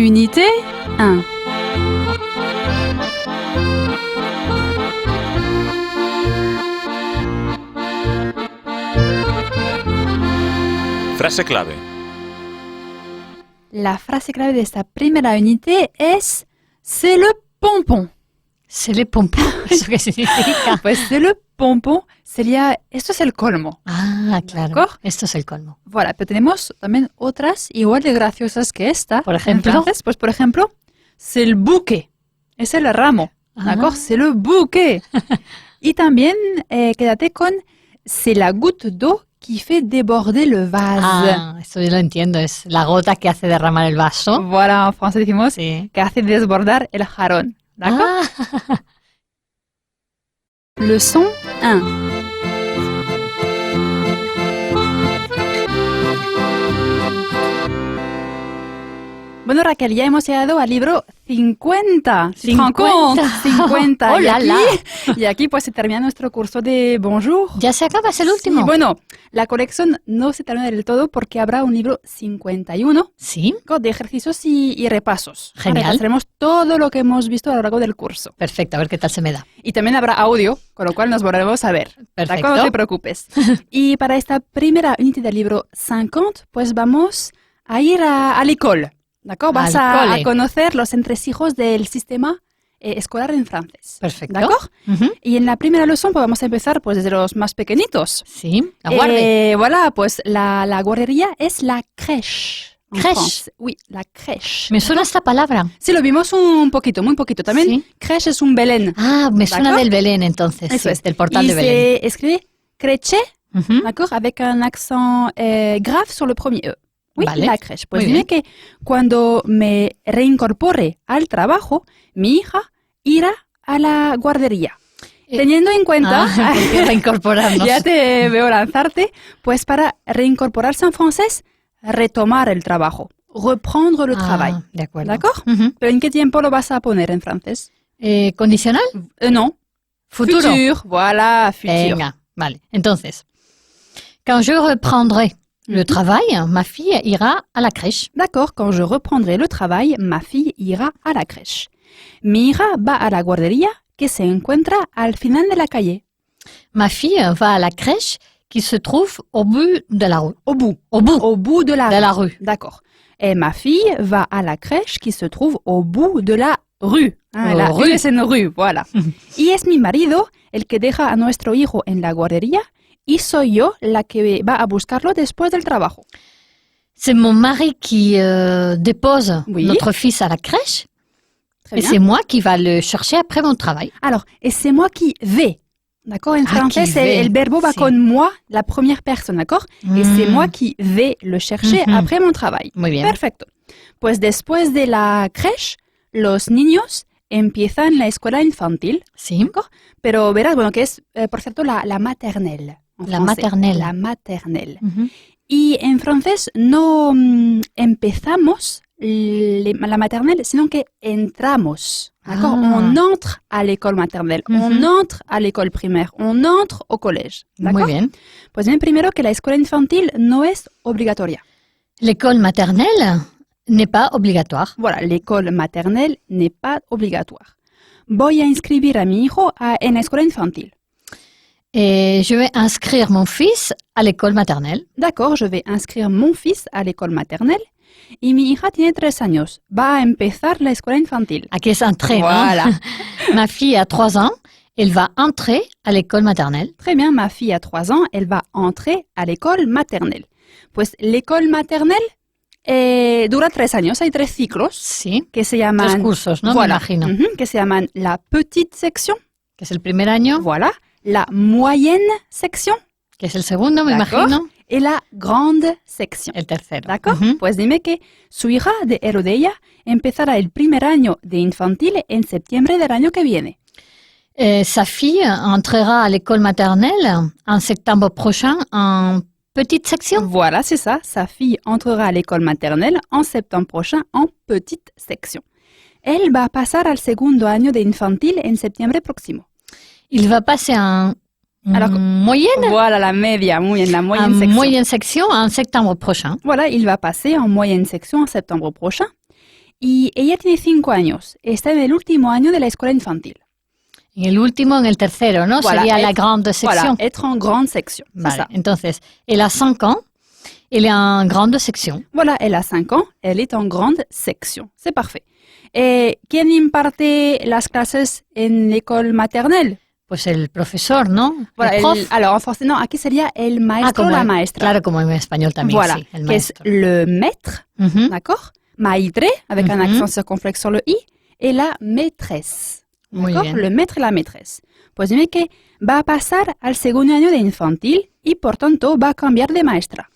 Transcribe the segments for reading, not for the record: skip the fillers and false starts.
Unité 1. Frase clave. La frase clave de esta primera unité es c'est le pompon. C'est le pompon. ¿Eso qué significa? Pues c'est le pompon sería, esto es el colmo. Ah, claro. ¿D'accord? Esto es el colmo. Voilà, pero tenemos también otras igual de graciosas que esta. Por ejemplo. Entonces, pues por ejemplo, c'est le bouquet. Es el ramo. ¿D'accord? C'est le bouquet. Y también quédate con c'est la goutte d'eau qui fait déborder le vase. Ah, esto yo lo entiendo. Es la gota que hace derramar el vaso. Voilà, en français decimos Sí. que hace desbordar el jarrón. ¿D'accord? Ah, Leçon 1. Bueno, Raquel, ya hemos llegado al libro 50. 50. ¡Oh, la, la! Y aquí pues se termina nuestro curso de Bonjour. ya se acaba, es el último. Y bueno, la colección no se termina del todo porque habrá un libro 51 Sí, de ejercicios y repasos. Genial. Repasaremos todo lo que hemos visto a lo largo del curso. perfecto. A ver qué tal se me da. Y también habrá audio, con lo cual nos volveremos a ver. Perfecto. ¿De acuerdo? No te preocupes. Y para esta primera unidad del libro 50, pues vamos a ir a l'école. ¿D'accord? Vas Al a cole. conocer los entresijos del sistema escolar en francés. Perfecto. ¿D'accord? Ujú. Y en la primera lección pues vamos a empezar pues desde los más pequeñitos. Sí, la guarde. Voilà, pues la guardería es la crèche. en Crèche. France. Oui, la crèche. Me suena esta palabra. Sí, lo vimos un poquito, muy poquito. También Sí. crèche es un Belén. Ah, me suena ¿D'accord? del Belén entonces. Eso sí, es. del portal y de Belén. se escribe crèche, Ujú. d'accord, avec un accent grave sur le premier E. Oui, Vale. la crèche. Pues Muy dime bien. que cuando me reincorpore al trabajo, mi hija irá a la guardería. Teniendo en cuenta, porque reincorporarnos. ya te veo lanzarte, pues para reincorporarse en francés, retomar el trabajo, reprendre le travail. De acuerdo. ¿D'accord? Ujú. ¿Pero en qué tiempo lo vas a poner en francés? ¿Condicional? No. Futuro. Futur. Voilà, futur. Venga, vale. Entonces, quand je reprendrai le travail, ma fille ira à la crèche. D'accord, quand je reprendrai le travail, ma fille ira a la crèche. Mi hija va a la guardería que se encuentra al final de la calle. Ma fille va à la crèche qui se trouve au bout de la rue. Au bout. Au bout Au bout de la de la rue. D'accord. Et ma fille va à la crèche qui se trouve au bout de la rue. Ah, la Rue. rue es en rue, voilà. Y es mi marido el que deja a nuestro hijo en la guardería y soy yo la que va a buscarlo después del trabajo. C'est mon mari qui dépose Oui. notre fils à la crèche Très et bien. c'est moi qui va le chercher après mon travail. Alors, et c'est moi qui vais. D'accord? En Ah, français, qui c'est vais, le verbo va sí. con moi, la première personne, d'accord? Et c'est Mm. moi qui vais le chercher Mhm. après mon travail. Muy bien. Perfecto. Pues después de la crèche, los niños empiezan la escuela infantil, Sí. pero verás, bueno, que es, por cierto, la maternelle. en La français. maternelle. La maternelle. Ujú. Y en francés no empezamos la maternelle, sino que entramos. D'accord? Ah. On entre à l'école maternelle, on Mhm. entre à l'école primaire, on entre au collège. Muy ¿D'accord? bien. Pues bien, primero que la escuela infantil no es obligatoria. L'école maternelle n'est pas obligatoire. Voilà, l'école maternelle n'est pas obligatoire. Voy a inscribir a mi hijo en la escuela infantil. Et je vais inscrire mon fils à l'école maternelle. D'accord, je vais inscrire mon fils à l'école maternelle. Y mi hija tiene 3 años. Va a empezar la escuela infantil. Aquí es entrer, Voilà. ¿no? Ma fille a 3 ans. Elle va entrer à l'école maternelle. Très bien, ma fille a 3 ans, elle va entrer à l'école maternelle. Pues l'école maternelle dura 3 años, hay 3 ciclos Sí. que se 3 llaman... cursos, ¿no? Voilà. Me imagino. Ujú, que se llaman la petite section, Que es el primer año, voilà, la moyenne section que es el segundo, me D'accord. imagino. et la grande section. El tercero. ¿D'accord? Ujú. Pues dime que su hija de él o de ella empezará el primer año de infantil en septiembre del año que viene. Sa fille entrera à l'école maternelle en septembre prochain en petite section. Voilà, c'est ça. Sa fille entrera à l'école maternelle en septembre prochain en petite section. Elle va pasar al segundo año de infantil en septiembre próximo. Il va passer en Alors, moyenne, Voilà la media, muy bien, la en moyenne section. moyenne section en septembre prochain. Voilà, il va passer en moyenne section en septembre prochain. y ella tiene 5 años. Está en el último año de la escuela infantil. En el último, en el tercero, ¿no? Voilà, Sería la être- grande section. Voilà, être en grande section. C'est Vale. ça. Entonces, elle a 5 ans, elle est en grande section. Voilà, elle a 5 ans, elle est en grande section. C'est parfait. ¿Quién imparte las clases en l'école maternelle? Pues el profesor, ¿no? Voilà, el prof. alors en français, non, aquí sería el maestro o como la en- maestra. Claro, como en español también, Voilà, sí, el que es maestro. le maître, Ujú. d'accord? Maître, avec un Mhm. accent circonflexe sur le i, et la maîtresse. Muy D'accord? bien. Le maître y la maîtresse. Pues dime que va a pasar al segundo año de infantil y por tanto va a cambiar de maestra.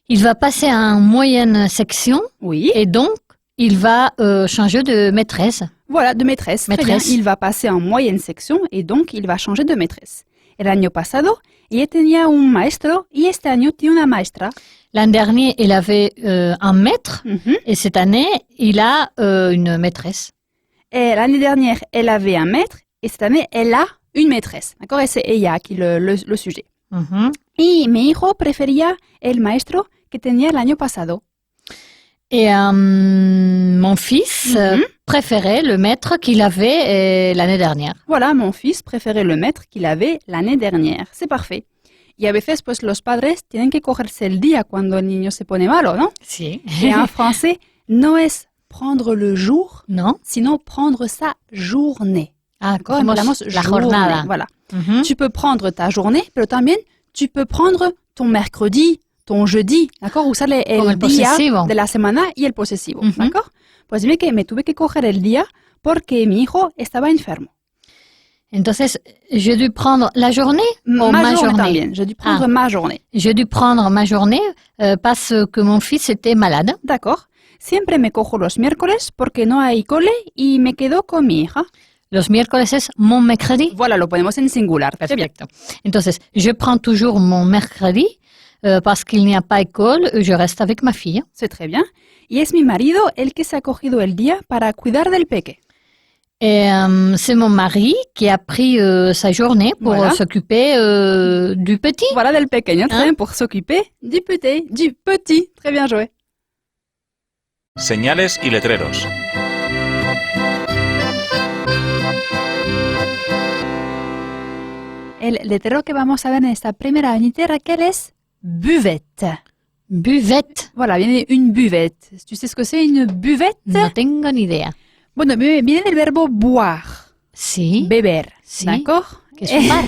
Il va passer en moyenne section Oui, et donc il va changer de maîtresse. voilà, de maîtresse. Très bien. Maîtresse. Il va passer en moyenne section y donc il va changer de maîtresse. El año pasado ella tenía un maestro y este año tiene una maestra. L'an dernier, il avait un maître Mhm. et cette année, il a une maîtresse. Et l'année dernière, elle avait un maître et cette année, elle a une maîtresse. D'accord? Et c'est ella qui le sujet. Ujú. Y mi hijo prefería el maestro que tenía el año pasado. Et mon fils préférait le maître qu'il avait l'année dernière. Voilà, mon fils préférait le maître qu'il avait l'année dernière. C'est parfait. Y a veces, pues, los padres tienen que cogerse el día cuando el niño se pone malo, ¿no? Si. Et en français, no es prendre le jour, Non? sino prendre sa journée. Ah, D'accord? como Empleamos la journée. jornada. Voilà. Ujú. Tu peux prendre ta journée, pero también tu peux prendre ton mercredi, ton jeudi, d'accord? Usar Como el el día posesivo. de la semana y el posesivo, Ujú. d'accord? Pues dime que me tuve que coger el día porque mi hijo estaba enfermo. Entonces, j'ai dû prendre la journée ou Ma ma journée journée? también. J'ai dû prendre ma journée. J'ai dû prendre ma journée parce que mon fils était malade. D'accord. Siempre me cojo los miércoles porque no hay cole y me quedo con mi hija. Los miércoles es mon mercredi. Voilà, lo ponemos en singular. Très bien. Perfecto. Entonces, je prends toujours mon mercredi parce qu'il n'y a pas école, je reste avec ma fille. C'est très bien. Y es mi marido el que se ha cogido el día para cuidar del peque. Et c'est mon mari qui a pris sa journée pour Voilà. s'occuper du petit. Voilà, del pequeño, très Hein? bien, pour s'occuper du petit. Du petit. Très bien joué. Señales y letreros. El letrero que vamos a ver en esta primera unité, Raquel, es buvette. Buvette. Voilà, viene une buvette. ¿Tú sabes ce que c'est une buvette? No tengo ni idea. Bueno, viene del verbo boire, Sí. beber, Sí. ¿d'accord? Que es un bar.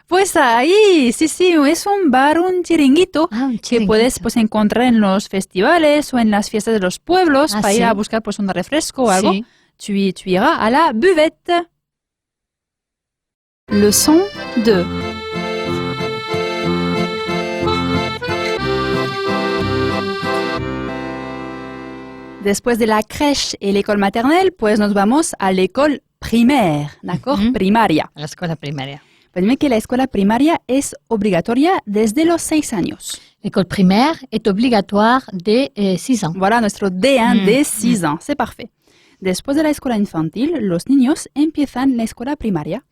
Pues ahí, sí, es un bar, un chiringuito Ah, un que chiringuito. puedes pues encontrar en los festivales o en las fiestas de los pueblos Ah, para ir sí. a buscar pues un refresco o algo. Sí. Tu iras à la buvette. Leçon 2. Después de la crèche et l'école maternelle, pues nos vamos a l'école primaire, d'accord? Ujú. Primaria. A la escuela primaria. Pues dime que la escuela primaria es obligatoria desde los 6 años. L'école primaire est obligatoire dès 6 ans. Voilà nuestro D1 Mm, de 6 ans, c'est parfait. Después de la escuela infantil, los niños empiezan la escuela primaria.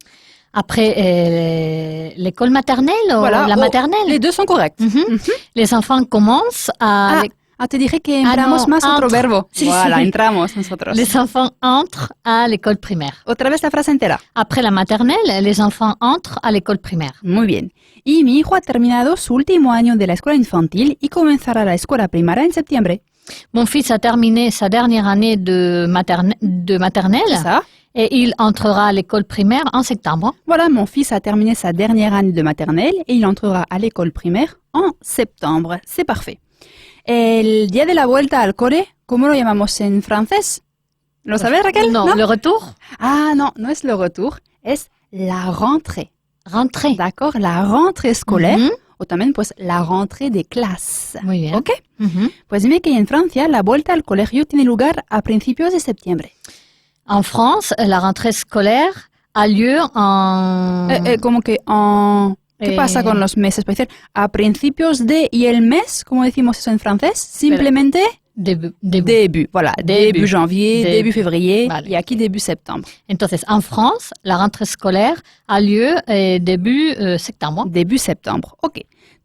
Après l'école maternelle ou Voilà, la oh, maternelle? Les deux sont corrects. Mhm. Les enfants commencent à... Te dije que entramos no, más otro entre. verbo. Sí, Voilà, sí. entramos nosotros. Les enfants entrent à l'école primaire. Otra vez la frase entera. Après la maternelle, les enfants entrent à l'école primaire. Muy bien. Y mi hijo ha terminado su último año de la escuela infantil y comenzará la escuela primaria en septiembre. Mon fils a terminé sa dernière année de maternelle C'est ça. et il entrera à l'école primaire en septembre. Voilà, mon fils a terminé sa dernière année de maternelle et il entrera à l'école primaire en septembre. C'est parfait. El día de la vuelta al cole, ¿cómo lo llamamos en francés? ¿Lo sabes, Raquel? Non, le retour? Ah, non, no es le retour, es la rentrée. Rentrée. D'accord, la rentrée scolaire, Mhm. o también pues la rentrée de clases. Muy bien. ¿Ok? Mhm. Pues dime que en Francia la vuelta al colegio tiene lugar a principios de septiembre. En France, la rentrée scolaire a lieu en... Como que ¿Qué pasa con los meses? Puede decir a principios de y el mes, ¿cómo decimos eso en francés? Simplemente Début. début. Voilà, début janvier, début février Vale. y aquí début septembre. Entonces, en France, la rentrée scolaire a lieu début septembre. Début septembre. Ok.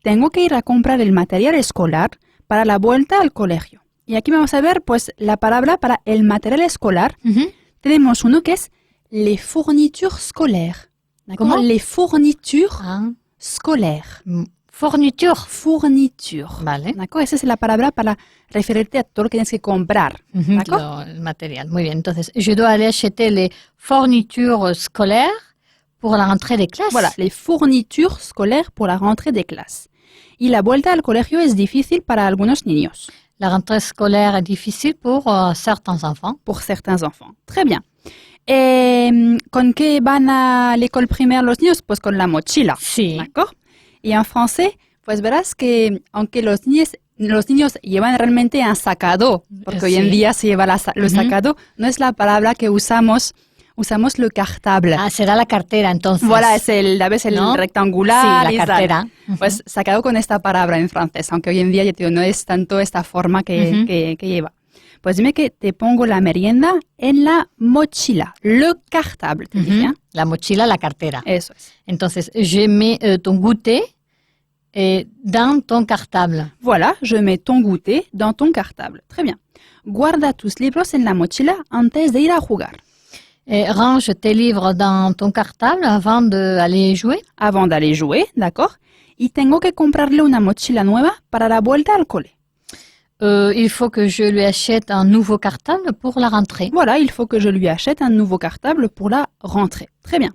Tengo que ir a comprar el material escolar para la vuelta al colegio. Y aquí vamos a ver pues la palabra para el material escolar. Ujú. Tenemos uno que es les fournitures scolaires. ¿D'accord? ¿Cómo? Les fournitures Ah, scolaires. fourniture. Fourniture. Vale. ¿D'accord? Esa es la palabra para referirte a todo lo que tienes que comprar. Ujú, ¿D'accord? el material. Muy bien. Entonces, je dois aller acheter les fournitures scolaires pour la rentrée des classes. Voilà, les fournitures scolaires pour la rentrée des classes. Y la vuelta al colegio es difícil para algunos niños, La rentrée scolaire est difficile pour certains enfants. pour certains enfants. Très bien. ¿Con qué van a l'école primaire los niños? Pues con la mochila. Sí. ¿D'accord? Y en francés, pues verás que aunque los niños llevan realmente un sacado, porque hoy en Sí. día se lleva el Ujú. sacado, no es la palabra que usamos le cartable. Ah, será la cartera entonces. Voilà, ¿sabes? El ¿No? rectangular. Sí, y la tal. cartera. Pues sacado con esta palabra en francés, aunque hoy en día ya te digo, no es tanto esta forma que, Ujú. que lleva. Pues dime que te pongo la merienda en la mochila, le cartable, te dije, Ujú. La mochila, la cartera. Eso es. Entonces, je mets ton goûter dans ton cartable. Voilà, je mets ton goûter dans ton cartable. Très bien. Guarda tus libros en la mochila antes de ir a jugar. Range tes livres dans ton cartable avant d'aller jouer. Avant d'aller jouer, d'accord? Y tengo que comprarle una mochila nueva para la vuelta al cole. Il faut que je lui achète un nouveau cartable pour la rentrée. Voilà, il faut que je lui achète un nouveau cartable pour la rentrée. Très bien.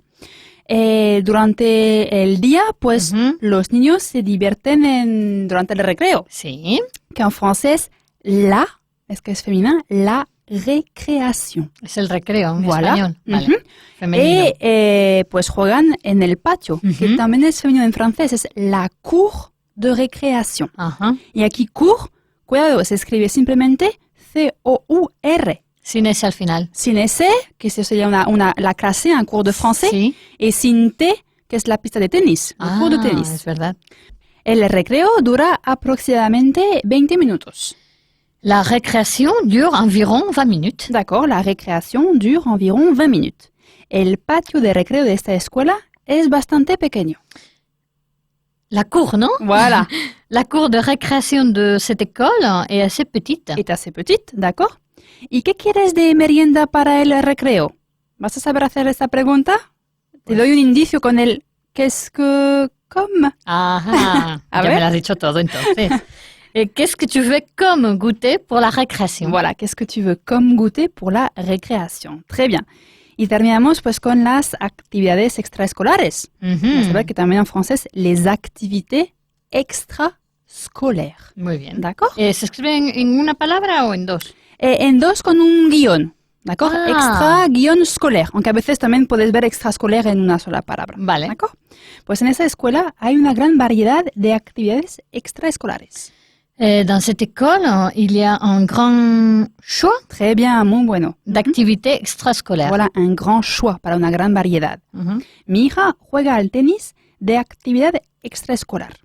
Durante el día, pues Ujú. los niños se divierten durante el recreo, Sí. que en francés, es que es femenina, la récréation. Es el recreo en Voilà. español. Vale. Ujú. Femenino. Pues juegan en el patio, que Ujú. también es femenino en francés, es la cour de récréation. Ajá. Y aquí cour, cuidado, se escribe simplemente C-O-U-R. Sin ese al final. Sin S, que sería la clase, un cours de français, Sí. y sin T, que es la pista de tenis, el cours de tenis. Es verdad. El recreo dura aproximadamente 20 minutos. La récréation dure environ 20 minutes. D'accord, la récréation dure environ 20 minutes. El patio de recreo de esta escuela es bastante pequeño. La cour, non? Voilà, La cour de récréation de cette école est assez petite. est assez petite, d'accord. ¿Y qué quieres de merienda para el recreo? ¿Vas a saber hacer esta pregunta? Te doy un indicio con el qu'est-ce que comme. Ajá. A Ya ver. me lo has dicho todo entonces. Qu'est-ce que tu veux comme goûter pour la récréation? Voilà, qu'est-ce que tu veux comme goûter pour la récréation? Très bien. Y terminamos pues con las actividades extraescolares. Ujú. Vas a ver que también en francés, les activités extrascolaires. Muy bien. ¿D'accord? ¿Se escribe en una palabra o en dos? En dos con un guión. ¿D'accord? Ah. Extra guión scolaire. Aunque a veces también puedes ver extrascolaire en una sola palabra. Vale. ¿D'accord? Pues en esa escuela hay una gran variedad de actividades extraescolares. Dans cette école, il y a un grand choix Très bien, muy bueno. d'activités extrascolaires. Voilà, un gran choix para una gran variedad. Ujú. Mi hija juega al tenis de actividad extraescolar.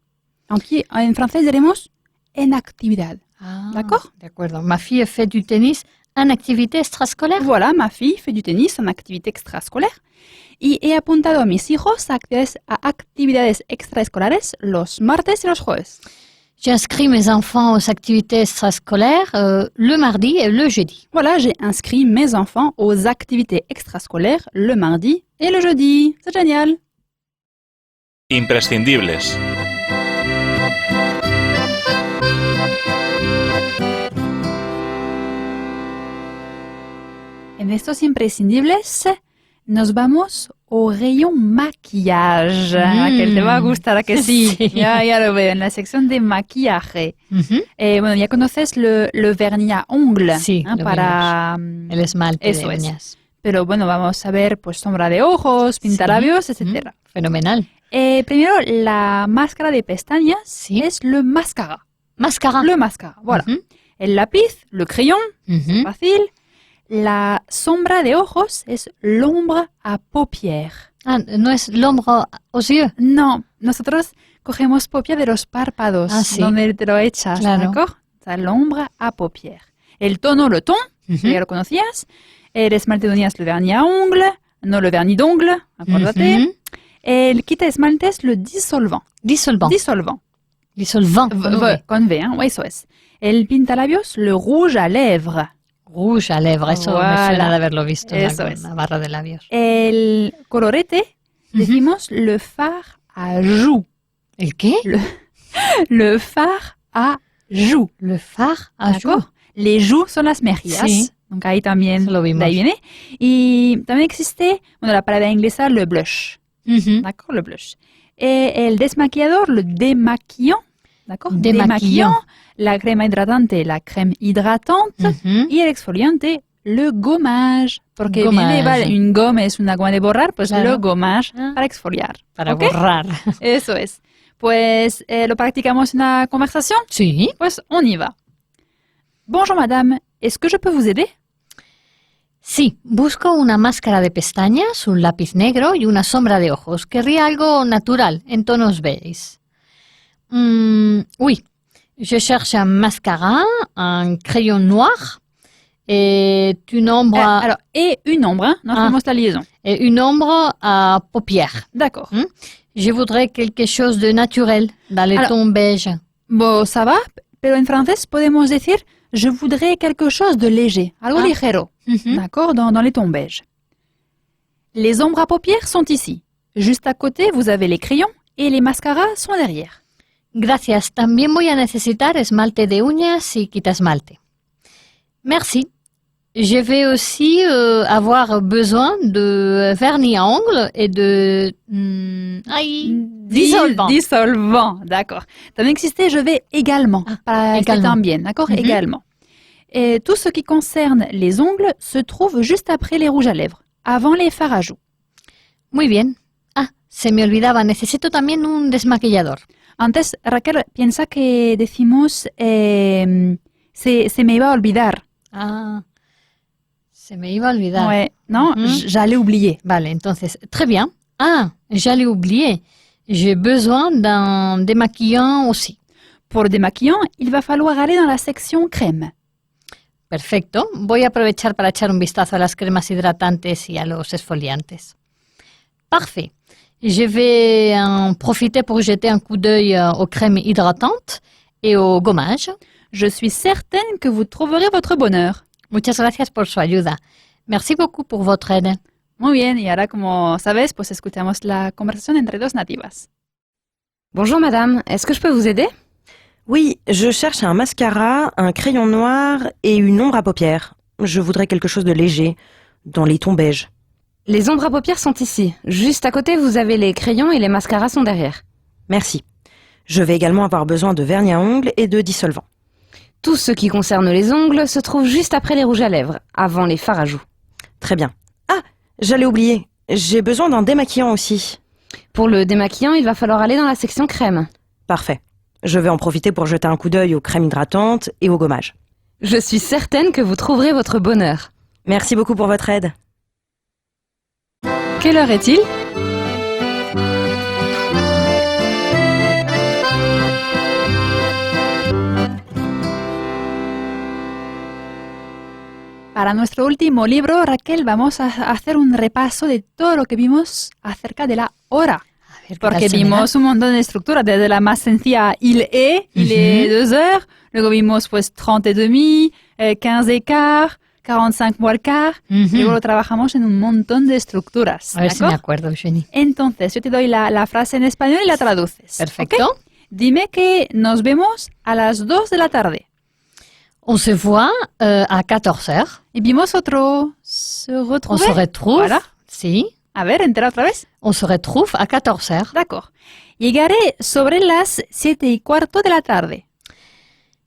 Aunque en francés diremos en actividad. Ah, D'accord. De acuerdo. Ma fille fait du tennis en activité extrascolaire. Voilà, ma fille fait du tenis en activité extrascolaire. Y he apuntado a mis hijos a actividades extraescolares los martes y los jueves. J'inscris mes enfants aux activités extrascolaires le mardi et le jeudi. Voilà, j'ai inscrit mes enfants aux activités extrascolaires le mardi et le jeudi. C'est génial. Imprescindibles. En estos imprescindibles nos vamos au rayon maquillage. Que te va a gustar, ¿a que sí? Sí. Ya lo veo, en la sección de maquillaje. Ujú. Bueno, ya conoces le vernis à ongles. Sí, lo para El esmalte Eso de es. uñas. Pero bueno, vamos a ver pues sombra de ojos, pintalabios, Sí. etcétera. Fenomenal. Primero, la máscara de pestañas Sí. es le mascara. Mascara. Le mascara, voilà. Ujú. El lápiz, le crayon, Ujú. fácil. La sombra de ojos es l'ombre à paupières. Ah, no es l'ombre aux yeux. No, nosotros cogemos paupières de los párpados, Ah, sí. donde te lo echas, Claro. ¿d'accord? O sea, l'ombre à paupières. El tono, le ton, Ujú. ya lo conocías. El esmalte de uñas, le vernis à ongles, no le vernis d'ongles, acuérdate. Ujú. El quita esmaltes, le dissolvant. Dissolvant. Dissolvant. Disolvant. con V. Con V, ¿eh? Eso es. El pintalabios, le rouge à lèvres. Rouge à lèvres, eso me Voilà. suena de haberlo visto en Eso es. la barra de labios. El colorete, decimos le fard à joues. ¿El qué? Le fard à joues. Le fard à ¿D'accord? jour. Les joues son las mejillas. Sí. Donc ahí también, Eso lo vimos. de ahí viene. Y también existe, bueno, la palabra inglesa, le blush. D'accord, le blush. Et el desmaquillador, le démaquillant. D'accord? Démaquillant. La crema hidratante, la crème hydratante. Ujú. Y el exfoliante, le gommage. Porque Gommage. vale, une gomme es una goma de borrar, pues Claro. le gommage Ah. para exfoliar. Para ¿Ok? borrar. Eso es. Pues lo practicamos en la conversación. Sí. Pues on y va. Bonjour madame, est-ce que je peux vous aider? Sí, busco una máscara de pestañas, un lápiz negro y una sombra de ojos. Querría algo natural, en tonos beige. Oui, je cherche un mascara, un crayon noir et une ombre, Alors, et une ombre, hein? Non, Ah. hacemos la liaison. et une ombre à paupières. D'accord. Je voudrais quelque chose de naturel, dans les Alors- tons beige. Bon, ça va, pero en francés podemos decir je voudrais quelque chose de léger, algo Ah. ligero, Mhm. d'accord, dans les tons beige. Les ombres à paupières sont ici. Juste à côté, vous avez les crayons et les mascaras sont derrière. Gracias. También voy a necesitar esmalte de uñas y quitasmalte. Merci. Je vais aussi avoir besoin de vernis à ongles et de dissolvant. Dissolvant, d'accord. También existe je vais également, para este également. también, d'accord, Mhm. également. Et tout ce qui concerne les ongles se trouve juste après les rouges à lèvres, avant les fards à joues. Muy bien. Ah, se me olvidaba. Necesito también un desmaquillador. Antes, Raquel, piensa que decimos se me iba a olvidar. Ah, se me iba a olvidar. Ouais, non, Mhm. j'allais oublier. Vale, entonces, très bien. Ah, j'allais oublier. J'ai besoin d'un démaquillant aussi. Pour le démaquillant, il va falloir aller dans la section crème. Perfecto. Voy a aprovechar para echar un vistazo a las cremas hidratantes y a los esfoliantes. Parfait. Je vais en profiter pour jeter un coup d'œil aux crèmes hydratantes et au gommage. Je suis certaine que vous trouverez votre bonheur. Muchas gracias por su ayuda. Merci beaucoup pour votre aide. Muy bien, y ahora, como sabes, pues escuchamos la conversación entre dos nativas. Bonjour madame, est-ce que je peux vous aider? Oui, je cherche un mascara, un crayon noir et une ombre à paupières. Je voudrais quelque chose de léger, dans les tons beige. Les ombres à paupières sont ici. Juste à côté, vous avez les crayons et les mascaras sont derrière. Merci. Je vais également avoir besoin de vernis à ongles et de dissolvant. Tout ce qui concerne les ongles se trouve juste après les rouges à lèvres, avant les fards à joues. Très bien. Ah, j'allais oublier. J'ai besoin d'un démaquillant aussi. Pour le démaquillant, il va falloir aller dans la section crème. Parfait. Je vais en profiter pour jeter un coup d'œil aux crèmes hydratantes et au gommage. Je suis certaine que vous trouverez votre bonheur. Merci beaucoup pour votre aide. Quelle heure est-il? Para nuestro último libro, Raquel, vamos a hacer un repaso de todo lo que vimos acerca de la hora. A ver, ¿qué Porque tal se me da? vimos un montón de estructuras, desde la más sencilla, il est 2 heures. Luego vimos pues 30 et demi, 15 et quart, 45 moins le quart. Ujú. Y luego lo trabajamos en un montón de estructuras. A ver si me ¿d'accord? acuerdo, Eugenie. Entonces, yo te doy la frase en español y la traduces. Perfecto. ¿ok? Dime que nos vemos a las 2 de la tarde. On se voit à 14h. Y vimos otro se On retrouver. se retrouve. Voilà. Si. A ver, entera otra vez. On se retrouve à 14h. D'accord. Llegaré sobre las 7:15 de la tarde.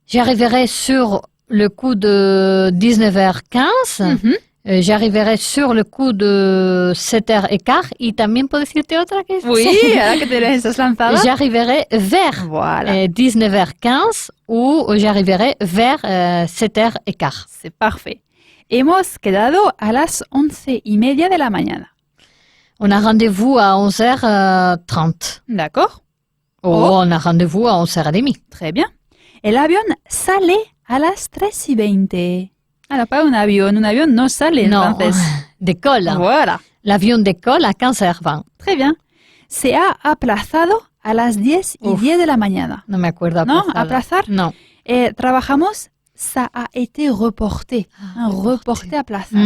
J'arriverai sur le coup de 19h15. Ujú. J'arriverai sur le coup de 7h15. Y también puedo decirte otra que Oui, ahora que te estás lanzada. J'arriverai vers Voilà. 19h15 ou j'arriverai vers 7h15. C'est parfait. Hemos quedado a las 11:30 de la mañana. On a rendez-vous à 11h30. D'accord? Ou Oh. on a rendez-vous à 11h30. Très bien. El avión sale a las 3:20. Alors, pas un avión no sale Non, entonces. décolle. Voilà. L'avion décolle à 15h20. Très bien. Se ha aplazado a las 10:10 de la mañana. No me acuerdo. ¿No? aplazada. ¿Aplazar? No. Trabajamos, ça a été reporté. Reporté, aplazar.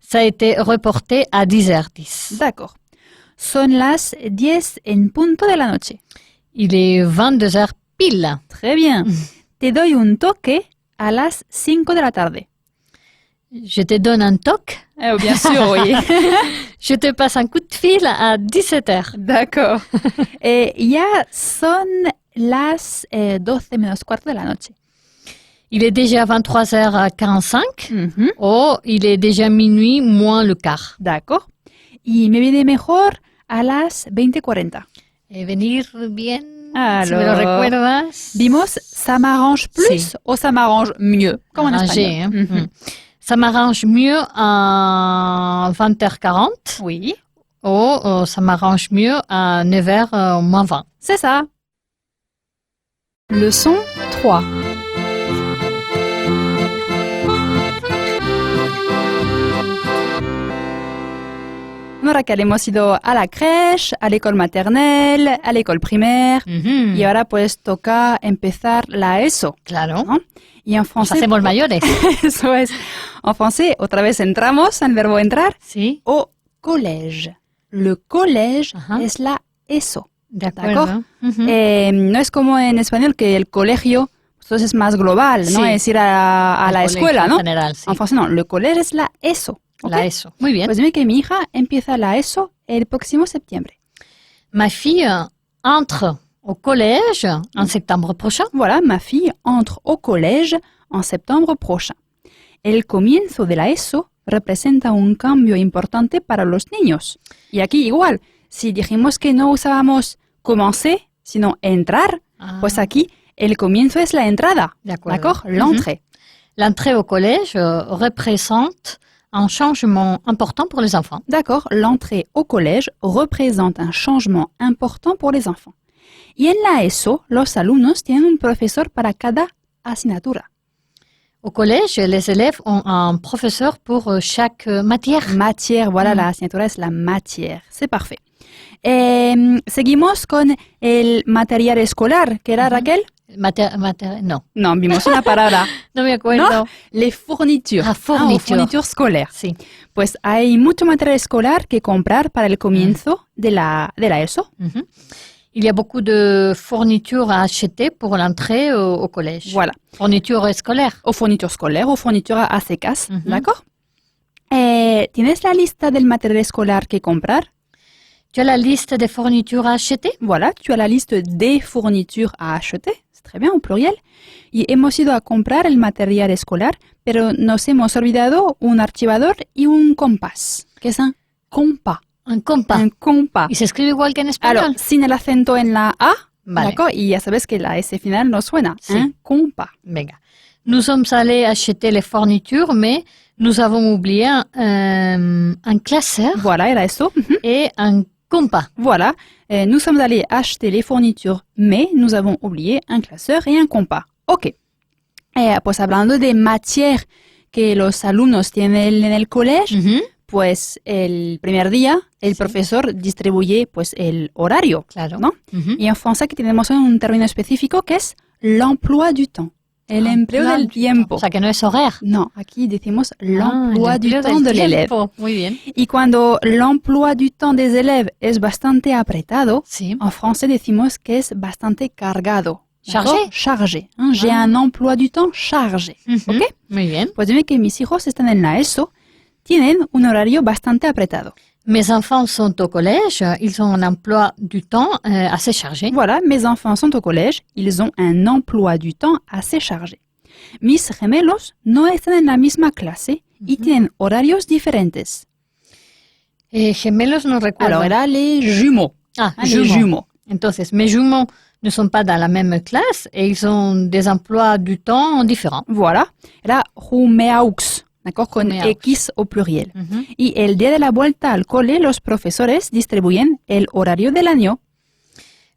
Ça a été reporté à 10h10. D'accord. Son las 10 en punto de la noche. Il est 22h pile. Très bien. Te doy un toque a las 5 de la tarde. Je te donne un toc. Bien sûr, oui. Je te passe un coup de fil à 17h. D'accord. Ya son las 12 menos cuarto de la noche. Il est déjà 23h45. Ujú. Oh, il est déjà minuit moins le quart. D'accord. Y me viene mejor a las 20:40. Et venir bien, si Alors, me lo recuerdas. Vimos, ça m'arrange plus Sí. o ça m'arrange mieux, comme en Arrangé, espagnol. hein. Ça m'arrange mieux à 20h40 Oui, ou ça m'arrange mieux à 9h moins 20. c'est ça. Leçon 3. Raquel, hemos ido a la crèche, a l'école maternelle, a l'école primaire. Y ahora pues toca empezar la ESO. Claro. ¿No? Y en Nos francés... hacemos mayores. Eso es. En français, otra vez entramos en el verbo entrar Sí, au collège. Le collège Ajá. es la ESO. de acuerdo. Ujú. No es como en español que el colegio entonces es más global, ¿no? Sí. Es ir a El la colegio escuela, en ¿no? general, sí. En francés no, le collège es la ESO. ¿ok? La ESO. Muy bien. Pues dime que mi hija empieza la ESO el próximo septiembre. Ma fille entre au collège en septembre prochain. Voilà, ma fille entre au collège en septembre prochain. El comienzo de la ESO representa un cambio importante para los niños. Y aquí igual, si dijimos que no usábamos commencer, sino entrar, Ah, pues aquí el comienzo es la entrada. de acuerdo. D'accord? L'entrée. L'entrée au collège représente un changement important pour les enfants. D'accord, l'entrée au collège representa un changement important pour les enfants. Y en la ESO, los alumnos tienen un profesor para cada asignatura. Au collège, les élèves ont un professeur pour chaque matière. Matière, voilà, la asignatura es la matière. C'est parfait. Seguimos con el material escolar, que era Raquel. No, No, vimos una palabra. no me acuerdo. ¿No? Les fournitures. Ah, fourniture. Fournitures scolaires. Sí. Pues hay mucho material escolar que comprar para el comienzo de la ESO. Mhm. Il y a beaucoup de fournitures à acheter pour l'entrée au collège. Voilà. Fournitures scolaires. O fournitures scolaires o fournitures a secas. Ujú. ¿D'accord? ¿Tienes la lista del material escolar que comprar? Tu as la liste des fournitures à acheter? Voilà, tu as la liste des fournitures a acheter. C'est très bien, au pluriel. Y hemos ido a comprar el material escolar, pero nos hemos olvidado un archivador y un compás. ¿Qué es un compas? Un compas. Un compas. ¿Y se escribe igual que en español? Alors, sin el acento en la A, Vale. d'accord, y ya sabes que la S final no suena. Sí. Un compas. Venga. Nous sommes allés acheter les fournitures, mais nous avons oublié un classeur Voilà, era eso. et un compas. Voilà, nous sommes allés acheter les fournitures, mais nous avons oublié un classeur et un compas. Ok. Pues hablando de matière que los alumnos tienen en el collège, Mhm. pues el primer día el Sí. profesor distribuye pues el horario, Claro. ¿no? Mhm. Y en francés aquí tenemos un término específico que es l'emploi du temps, el empleo Emploi del du tiempo. O sea, que no es horaire. No, aquí decimos Ah, l'emploi el du empleo temps del de l'élève. tiempo. Muy bien. Y cuando l'emploi du temps des élèves es bastante apretado, Sí. en français decimos que es bastante cargado. Chargé. ¿D'accord? Chargé. Hein, J'ai un emploi du temps chargé. Mhm. ¿Ok? Muy bien. Pues dime que mis hijos están en la ESO, tienen un horario bastante apretado. Mes enfants sont au collège, ils ont un emploi du temps assez chargé. Voilà, mes enfants sont au collège, ils ont un emploi du temps assez chargé. Mis gemelos no están en la misma clase y tienen horarios diferentes. Gemelos no recuerdo. Alors, era les jumeaux. Ah, Hein, les jumeaux. jumeaux. Entonces, mes jumeaux ne sont pas dans la même classe et ils ont des emplois du temps différents. Voilà, era jumeaux, d'accord, con Jumeaux. X au pluriel. Mhm. Y el día de la vuelta al cole, los profesores distribuyen el horario del año.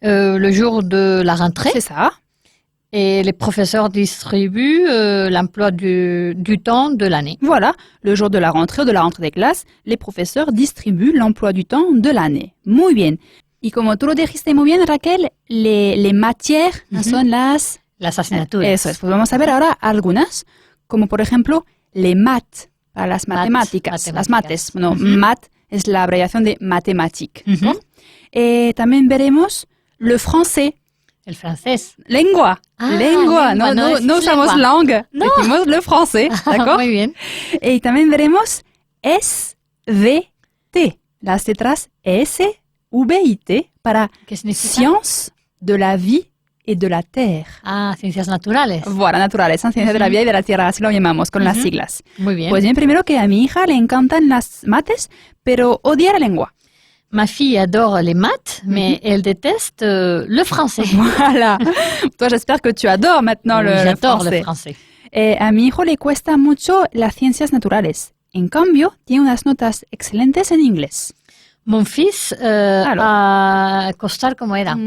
Le jour de la rentrée, C'est ça. et les professeurs distribuent l'emploi du temps de l'année. Voilà, le jour de la rentrée ou de la rentrée des classes, les professeurs distribuent l'emploi du temps de l'année. Muy bien. Y como tú lo dijiste muy bien, Raquel, les matières son las... Las asignaturas. Eso es. Pues vamos a ver ahora algunas, como por ejemplo, les maths, para las matemáticas. Las mates. Bueno, math es la abreviación de mathématiques. También veremos le français. El francés. Lengua. Lengua. No usamos langue. Decimos le français. ¿D'accord? Muy bien. Y también veremos SVT. Las letras S, V y T para ¿Qué significa? Sciences de la vie et de la terre. Ah, ciencias naturales. Voilà, naturales, son ciencias de la vida y de la tierra, así lo llamamos con las siglas. Muy bien. Pues bien, primero que a mi hija le encantan las mates, pero odia la lengua. Ma fille adore les maths, mais elle déteste le français. Voilà. Toi, j'espère que tu adores maintenant le J'adore français. le français. A mi hijo le cuesta mucho las ciencias naturales. En cambio, tiene unas notas excelentes en inglés. Mon fils a costar como era.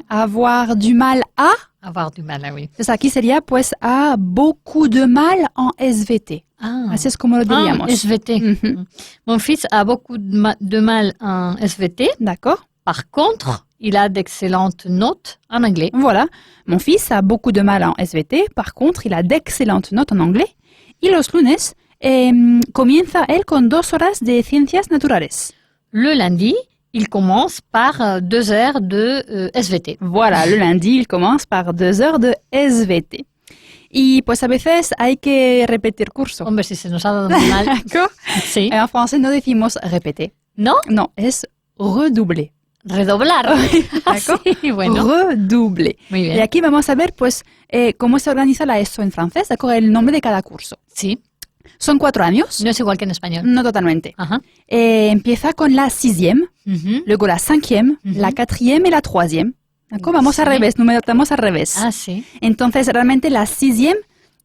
Avoir du mal à... Avoir du mal, ah oui. Entonces aquí sería, pues, a beaucoup de mal en SVT. Ah. Así es como lo diríamos. SVT. Mon fils a beaucoup de mal en SVT. D'accord. Par contre, il a d'excellentes notes en anglais. Voilà. Mon fils a beaucoup de mal en SVT. Par contre, il a d'excellentes notes en anglais. Y los lunes comienza él con 2 horas de ciencias naturales. Le lundi, il commence par 2 heures de SVT. Voilà, le lundi, il commence par 2 heures de SVT. Y pues a veces hay que repetir curso. Hombre, si se nos ha dado muy mal. D'accord. Sí. En français, no decimos répéter. ¿No? No, es redoubler. Redoblar. D'accord. Sí, bueno. Redoubler. Muy bien. Y aquí vamos a ver, pues, cómo se organiza la ESO en francés, ¿d'accord? El nombre de cada curso. Sí. Son 4 años. No es igual que en español. No totalmente. Ajá. Empieza con la 6e, Ujú. luego la 5e, la 4e y la 3e. ¿D'accord? Vamos al revés, numeramos al revés. Ah, sí. Entonces, realmente la 6e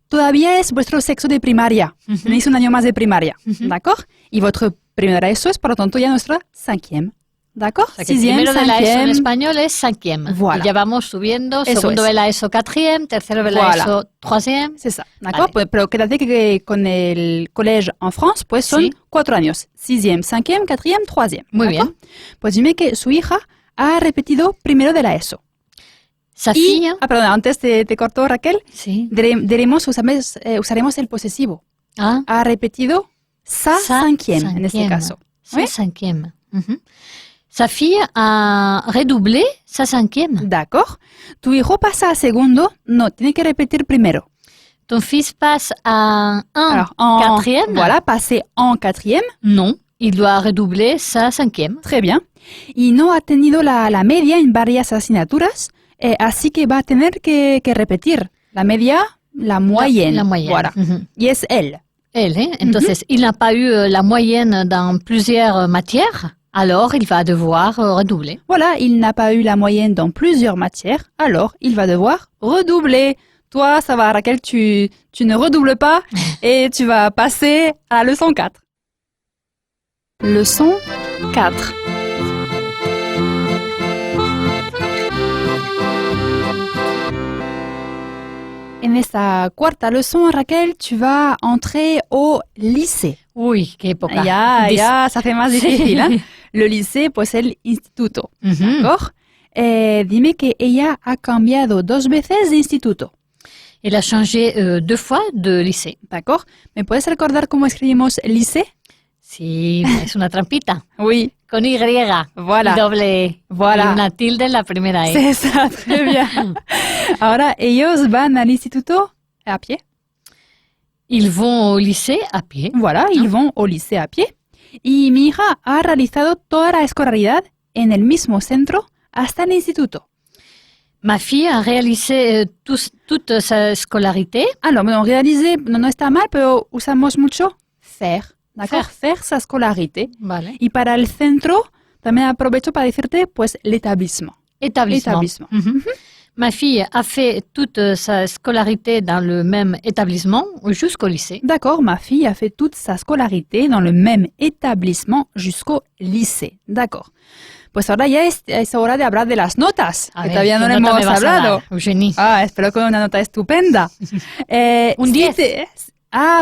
todavía es vuestro sexo de primaria. Tenéis un año más de primaria. ¿D'accord? Y vuestra primera ESO es, por lo tanto, ya nuestra 5e. ¿D'accord? O sea, que el primero de la ESO en español es 5e. Voilà. Y ya vamos subiendo. Eso Segundo es. de la ESO 4e, tercero de la Voilà. ESO 3e. C'est ça, d'accord? Vale. Pero quédate que con el collège en France, pues son Sí. 4 años. 6e, 5e, 4e, 3e. Muy ¿d'accord? bien. Pues dime que su hija ha repetido primero de la ESO. Sa Y, fille. perdón, antes te cortó Raquel, Sí. usaremos el posesivo. Ah. Ha repetido sa 5e en este cinquième. caso. Sa Oui. 5e. Ujú. Sa fille a redoublé sa 5e. D'accord. Tu hijo pasa a segundo, no, tiene que repetir primero. Ton fils passe à 1 Alors, en 4e. Voilà, passer en 4e. Non, il doit redoubler sa 5e. Très bien. Y no ha tenido la media en varias asignaturas, así que va a tener que repetir la media, la moyenne. La moyenne. Voilà. Ujú. Y es él. Elle, hein? Entonces, il n'a pas eu la moyenne dans plusieurs matières, alors il va devoir redoubler. Voilà, il n'a pas eu la moyenne dans plusieurs matières, alors il va devoir redoubler. Toi, ça va, Raquel, tu ne redoubles pas et tu vas passer à la leçon 4. Leçon 4. En esta cuarta leçon, Raquel, tu vas entrer au lycée. Uy, qué época. Ya se hace más difícil, ¿eh? Le lycée, pues el instituto. Ujú. ¿D'accord? Dime que ella ha cambiado 2 veces de instituto. Elle a changé 2 fois de lycée. ¿D'accord? ¿Me puedes recordar cómo escribimos lycée? Sí, es una trampita. Oui. Con Y. Voilà. Y doble E. Voilà. Y una tilde en la primera E. C'est ça, très bien. Ahora, ellos van al instituto a pie. Ils vont au lycée à pied. Voilà, ils vont au lycée a pie. Y mi hija ha realizado toda la escolaridad en el mismo centro hasta el instituto. Ma fille a réalisé toute sa scolarité. Alors, bueno, réaliser no está mal, pero usamos mucho faire. ¿D'accord? Faire sa scolarité. Vale. Y para el centro, también aprovecho para decirte, pues, l'établissement. Établissement. Mhm. Ma fille a fait toute sa scolarité dans le même établissement jusqu'au lycée. D'accord, ma fille a fait toute sa scolarité dans le même établissement jusqu'au lycée. D'accord. Pues ahora ya es hora de hablar de las notas, A que ver, todavía no ¿qué le nota hemos me vas a hablado. dar, Eugenie? Ah, espero con una nota estupenda. Un 10.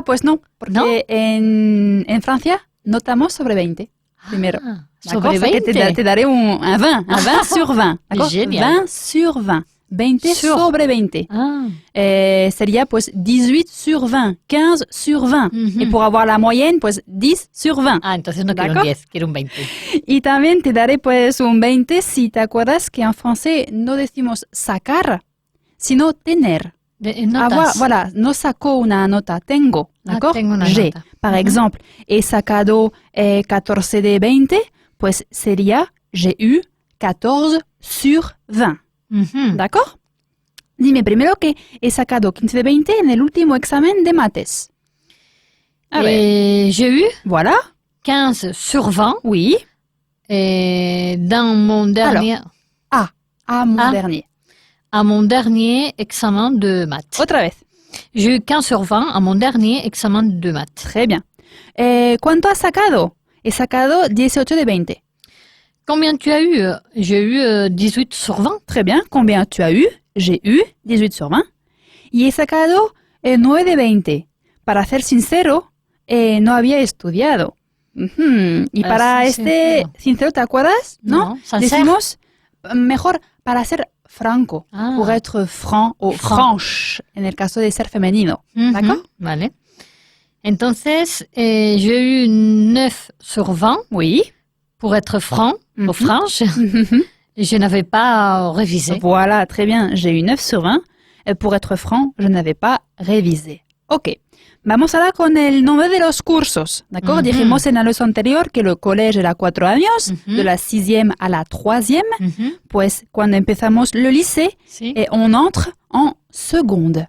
Pues no, porque ¿No? en Francia notamos sobre 20. primero. Ah, D'accord? sobre Ça que 20. te daré un 20, un 20 sur 20. D'accord? Génial. 20 sur 20. 20 Sur. sobre 20. Ah, Sería pues 18 sur 20, 15 sur 20. Ujú. Y por avoir la moyenne, pues 10 sur 20. ah, entonces no quiero un D'accord. 10, quiero un 20. Y también te daré pues un 20 si te acuerdas que en français no decimos sacar, sino tener. Notas. Voilà, no saco una nota, tengo. D'accord? tengo una J'ai. nota. Par Ujú. exemple, he sacado 14 de 20, pues sería j'ai eu 14 sur 20. Ujú. ¿D'accord? Dime primero que he sacado 15 de 20 en el último examen de mates. A ver, J'ai eu voilà, 15 sur 20 oui, dans mon dernier, à mon Ah. dernier. à mon dernier examen de maths. Otra vez, J'ai eu 15 sur 20 à mon dernier examen de maths. très bien. ¿Cuánto has sacado? He sacado 18 de 20. Combien tu as eu? J'ai eu 18 sur 20. Très bien, combien tu as eu? J'ai eu 18 sur 20. Y he sacado 9 de 20. Para ser sincero, no había estudiado. Ujú. Y para ser este sincero, ¿te acuerdas? ¿No? sincère. Decimos mejor para ser franco, Ah. pour être franc o Franc. franche, en el caso de ser femenino. Mhm. D'accord? Vale. Entonces, j'ai eu 9 sur 20 Oui. pour être franc, Mhm. ou franche. Je n'avais pas révisé. Voilà, très bien. J'ai eu 9 sur 20. Pour être franc, je n'avais pas révisé. Ok. Vamos ahora con el nombre de los cursos. ¿D'accord? Ujú. Dijimos en la leçon anterior que el collège era 4 años, Ujú. de la 6e a la 3e. Mhm. Pues cuando empezamos le lycée, Sí. on entre en seconde.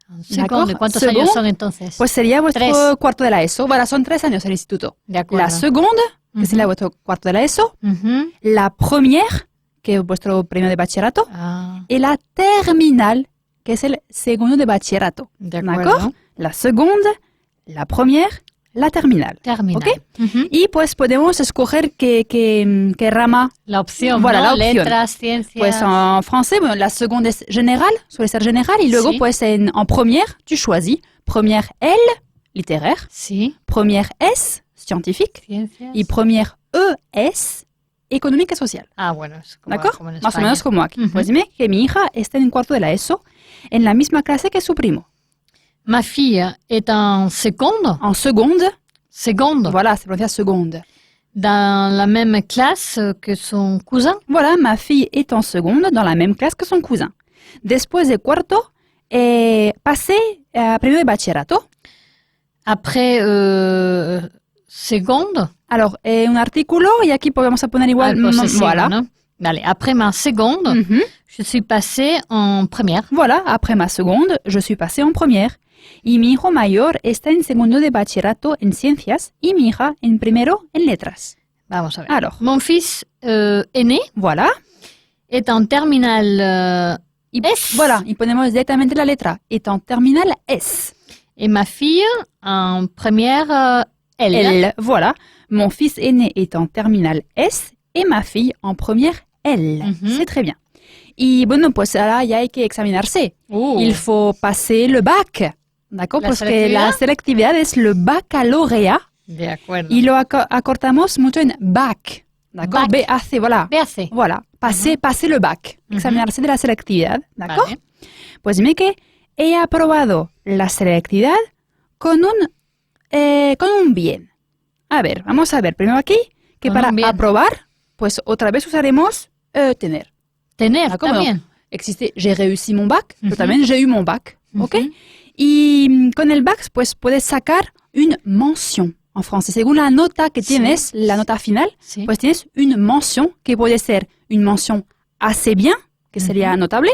Un segundo. D'accord. ¿Cuántos Segundo. años son entonces? Pues sería vuestro 3. cuarto de la ESO. Voilà, son 3 años el instituto. de acuerdo. La seconde, que Ujú. sería vuestro cuarto de la ESO. Mhm. La première, que es vuestro premio de bachillerato. Ah, Y la terminal, que es el segundo de bachillerato. de D'accord? acuerdo. La seconde, la première, la terminal. Terminal. Ok. Mhm. Y pues podemos escoger qué rama. La opción, Voilà, ¿no? la opción. Letras, ciencias. Pues en français, bueno, la seconde es générale, suele ser générale. Y luego Sí. pues en première, tu choisis. Première L, littéraire. Sí, Première S, scientifique. ciencias. Y première ES, économique et sociale. Ah, bueno, es como, ¿D'accord? como en Más o España. menos como aquí. Ujú. Pues dime que mi hija está en cuarto de la ESO, en la misma clase que su primo. Ma fille est en seconde, En seconde, seconde, voilà, se pronuncia seconde. dans la même classe que son cousin. Voilà, ma fille est en seconde dans la même clase que son cousin. Después de cuarto, pasé a primero de bachillerato. Après seconde, Alors, un artículo, y aquí podemos poner igual. al posesivo, Voilà. ¿no? Vale, après ma seconde, Mhm. je suis passée en première. Voilà, après ma seconde, je suis passée en première. Y mi hijo mayor está en segundo de bachillerato en ciencias y mi hija en primero en letras. Vamos a ver. Alors, Mon fils aîné voilà. est en terminale Y, S. Voilà, y ponemos directamente la letra. Est en terminale S. et ma fille en première L. L. Voilà. Mon fils aîné est en terminale S et ma fille en première L. Mhm. C'est très bien. Y bueno, pues ahora ya hay que examinarse. Oh. Il faut passer le bac. D'accord? La Parce que selectividad? la selectividad es le baccalauréat. De acuerdo. Y lo acortamos mucho en bac. D'accord? Bac. BAC, voilà. BAC. Voilà. Passer le bac. Mhm. Examinarse de la selectividad. D'accord? Vale. Pues dime que he aprobado la selectividad con un bien. A ver, vamos a ver primero aquí que Con para un bien. aprobar, pues otra vez usaremos tener. Tener D'accord, también. Existe j'ai réussi mon bac, pero Ujú. también j'ai eu mon bac. ¿Ok? Ujú. Y con el bac, pues puedes sacar une mention en français. Según la nota que Sí. tienes, la nota final, Sí. pues tienes une mention que puede ser une mention assez bien, que sería Ujú. notable,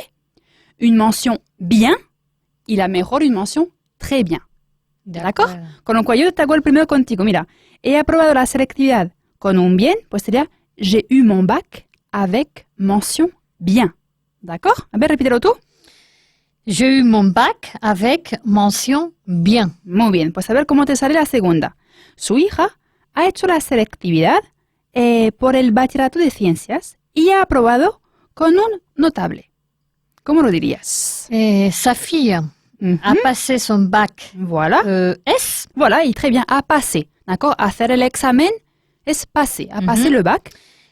une mention bien, y la mejor, une mention très bien. De ¿D'accord? acuerdo. Con lo cual yo te hago el primero contigo. Mira, he aprobado la selectividad con un bien, pues sería j'ai eu mon bac avec mention bien. ¿D'accord? A ver, repítelo tú. J'ai eu mon bac avec mention bien. Muy bien, pues a ver cómo te sale la segunda. Su hija ha hecho la selectividad por el bachillerato de ciencias y ha aprobado con un notable. ¿Cómo lo dirías? Sa fille Mhm. a passé son bac Voilà. S. Voilà, y très bien, a passer. D'accord? Hacer el examen es passer, a passer le bac.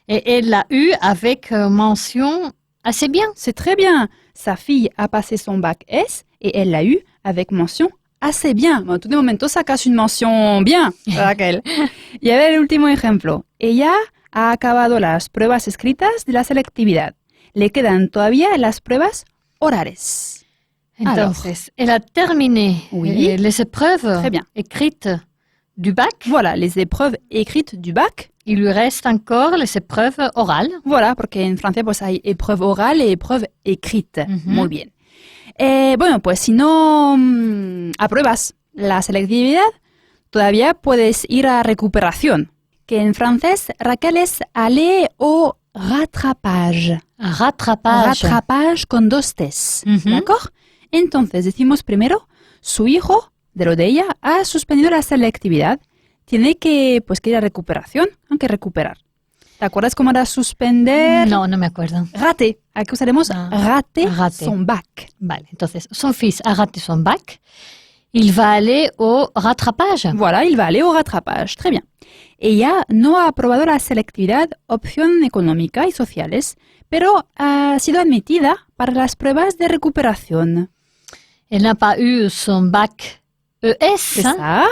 Et elle l'a eu avec mention assez bien. C'est très bien. Sa fille a passé son bac S et elle l'a eu avec mention assez bien. Bueno, tú de momento sacas une mention bien, Raquel. Y a ver el último ejemplo. Ella ha acabado las pruebas escritas de la selectividad. Le quedan todavía las pruebas orales. Entonces, elle a terminé Oui. les épreuves Très bien. écrites du bac. Voilà, les épreuves écrites du bac. Il lui reste encore les épreuves orales. Voilà, porque en francés pues hay épreuve orale y épreuve écrite. Muy bien. Bueno, pues si no apruebas la selectividad, todavía puedes ir a recuperación, que en francés, Raquel, es aller au rattrapage. Rattrapage. Rattrapage con 2 T's, ¿d'accord? Entonces decimos primero, su hijo, de lo de ella, ha suspendido la selectividad. Tiene que, pues, que ir a recuperación, hay que recuperar. ¿Te acuerdas cómo era suspender? No, no me acuerdo. Rater. Aquí usaremos rater rater. son bac. Vale, entonces, son fils a raté son bac. Il va aller au rattrapage. Voilà, il va aller au rattrapage. Très bien. Ella no ha aprobado la selectividad opción económica y sociales, pero ha sido admitida para las pruebas de recuperación. Elle n'a pas eu son bac ES, C'est ça?